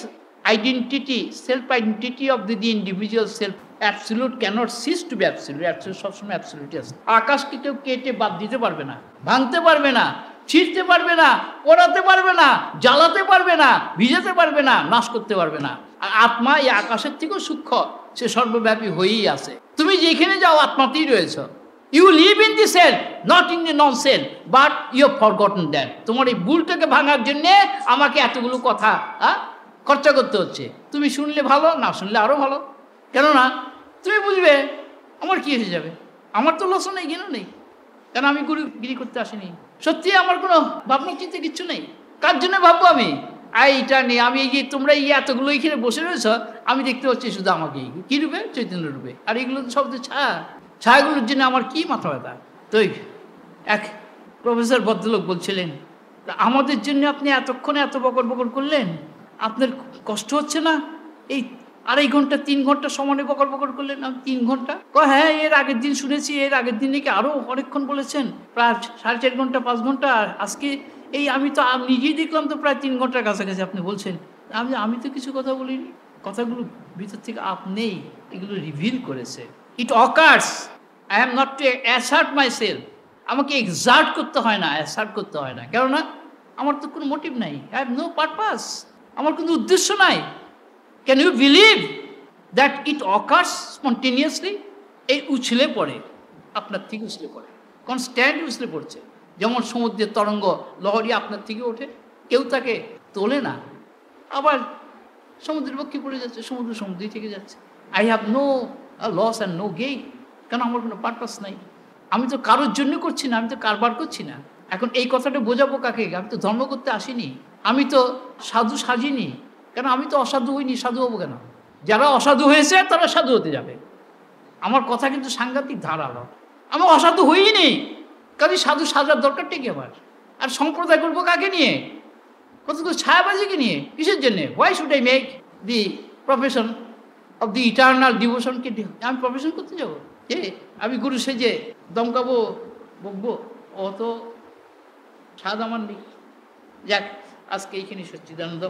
identity, self-identity of the individual self. Absolute cannot cease to be absolute. Absolute সবসময় absolute আছে। আকাশকে কেউ কেটে বাদ দিতে পারবে না, ভাঙতে পারবে না, ছিঁড়তে পারবে না, পোড়াতে পারবে না, জ্বালাতে পারবে না, ভিজাতে পারবে না, নাশ করতে পারবে না। আর আত্মা এই আকাশের থেকেও সূক্ষ্ম, সে সর্বব্যাপী হয়েই আছে। তুমি যেখানে যাও আত্মাতেই রয়েছ। You live in the self, not in the non-self, but you have forgotten that. তোমার এই ভুলটাকে ভাঙার জন্যে আমাকে এতগুলো কথা খরচা করতে হচ্ছে। তুমি শুনলে ভালো, না শুনলে আরও ভালো। কেননা তুমি বুঝবে আমার কি এসে যাবে, আমার তো লসও নেই, কেন নেই, কেন আমি গুরুগিরি করতে আসিনি। সত্যি আমার কোনো ভাবনা চিন্তা কিচ্ছু নেই। কার জন্য ভাববো আমি? এইটা নেই, আমি এই যে তোমরা এই এতগুলো এখানে বসে রয়েছ, আমি দেখতে পাচ্ছি শুধু আমাকেই। কী রূপে? চৈতন্য রূপে। আর এগুলো তো সব তো ছায়া, ছায়াগুলোর জন্য আমার কি মাথা ব্যথা। তো এক প্রফেসর ভদ্রলোক বলছিলেন, তা আমাদের জন্য আপনি এতক্ষণে এত বকর বকর করলেন, আপনার কষ্ট হচ্ছে না? এই 2.5 ঘন্টা 3 ঘন্টা সমানে বকর বকর করলেন। আমি 3 ঘন্টা? হ্যাঁ, এর আগের দিন শুনেছি, এর আগের দিন নাকি আরও অনেকক্ষণ বলেছেন, প্রায় 4.5 ঘন্টা 5 ঘন্টা। আজকে এই আমি তো নিজেই দেখলাম তো প্রায় 3 ঘন্টার কাছাকাছি আপনি বলছেন। আমি তো কিছু কথা বলিনি। কথাগুলো ভিতর থেকে আপনিই এগুলো রিভিল করেছে। It occurs, I am not to assert myself. আমাকে এক্সার্ট করতে হয় না, অ্যাসার্ট করতে হয় না। কেননা আমার তো কোনো মোটিভ নাই, আই হ্যাভ নো পারপাস, আমার কোনো উদ্দেশ্য নাই। Can you believe that it occurs spontaneously? এই উছলে পড়ে, আপনার থেকে উছলে পড়ে, কনস্ট্যান্ট উছলে পড়ছে। যেমন সমুদ্রের তরঙ্গ লহরী আপনার থেকে ওঠে, কেউ তাকে তোলে না, আবার সমুদ্রের পক্ষে পড়ে যাচ্ছে, সমুদ্রই থেকে যাচ্ছে। I have no loss and no gain, কেন আমার কোনো পারপাস নাই। আমি তো কারোর জন্য করছি না, আমি তো কারবার করছি না। এখন এই কথাটা বোঝাবো কাকে? আমি তো ধর্ম করতে আসিনি, আমি তো সাধু সাজিনি, কেন আমি তো অসাধু হইনি, সাধু হবো কেন? যারা অসাধু হয়েছে তারা সাধু হতে যাবে। আমার কথা কিন্তু সাংঘাতিক ধারালো। আমি অসাধু হইনি, কাজে সাধু সাজার দরকারটা কি আমার? আর সম্প্রদায় করবো কাকে নিয়ে? কতগুলো ছায়াবাজিকে নিয়ে? কিসের জন্যে? Why should I make the profession of the eternal ডিভোশনকে? আমি প্রফেশন করতে যাবো যে আমি গুরু সেজে দমকাবো, বকবো? অত স্বাদ আমার নেই। যাক, আজকে এইখানে সচ্চিদানন্দ।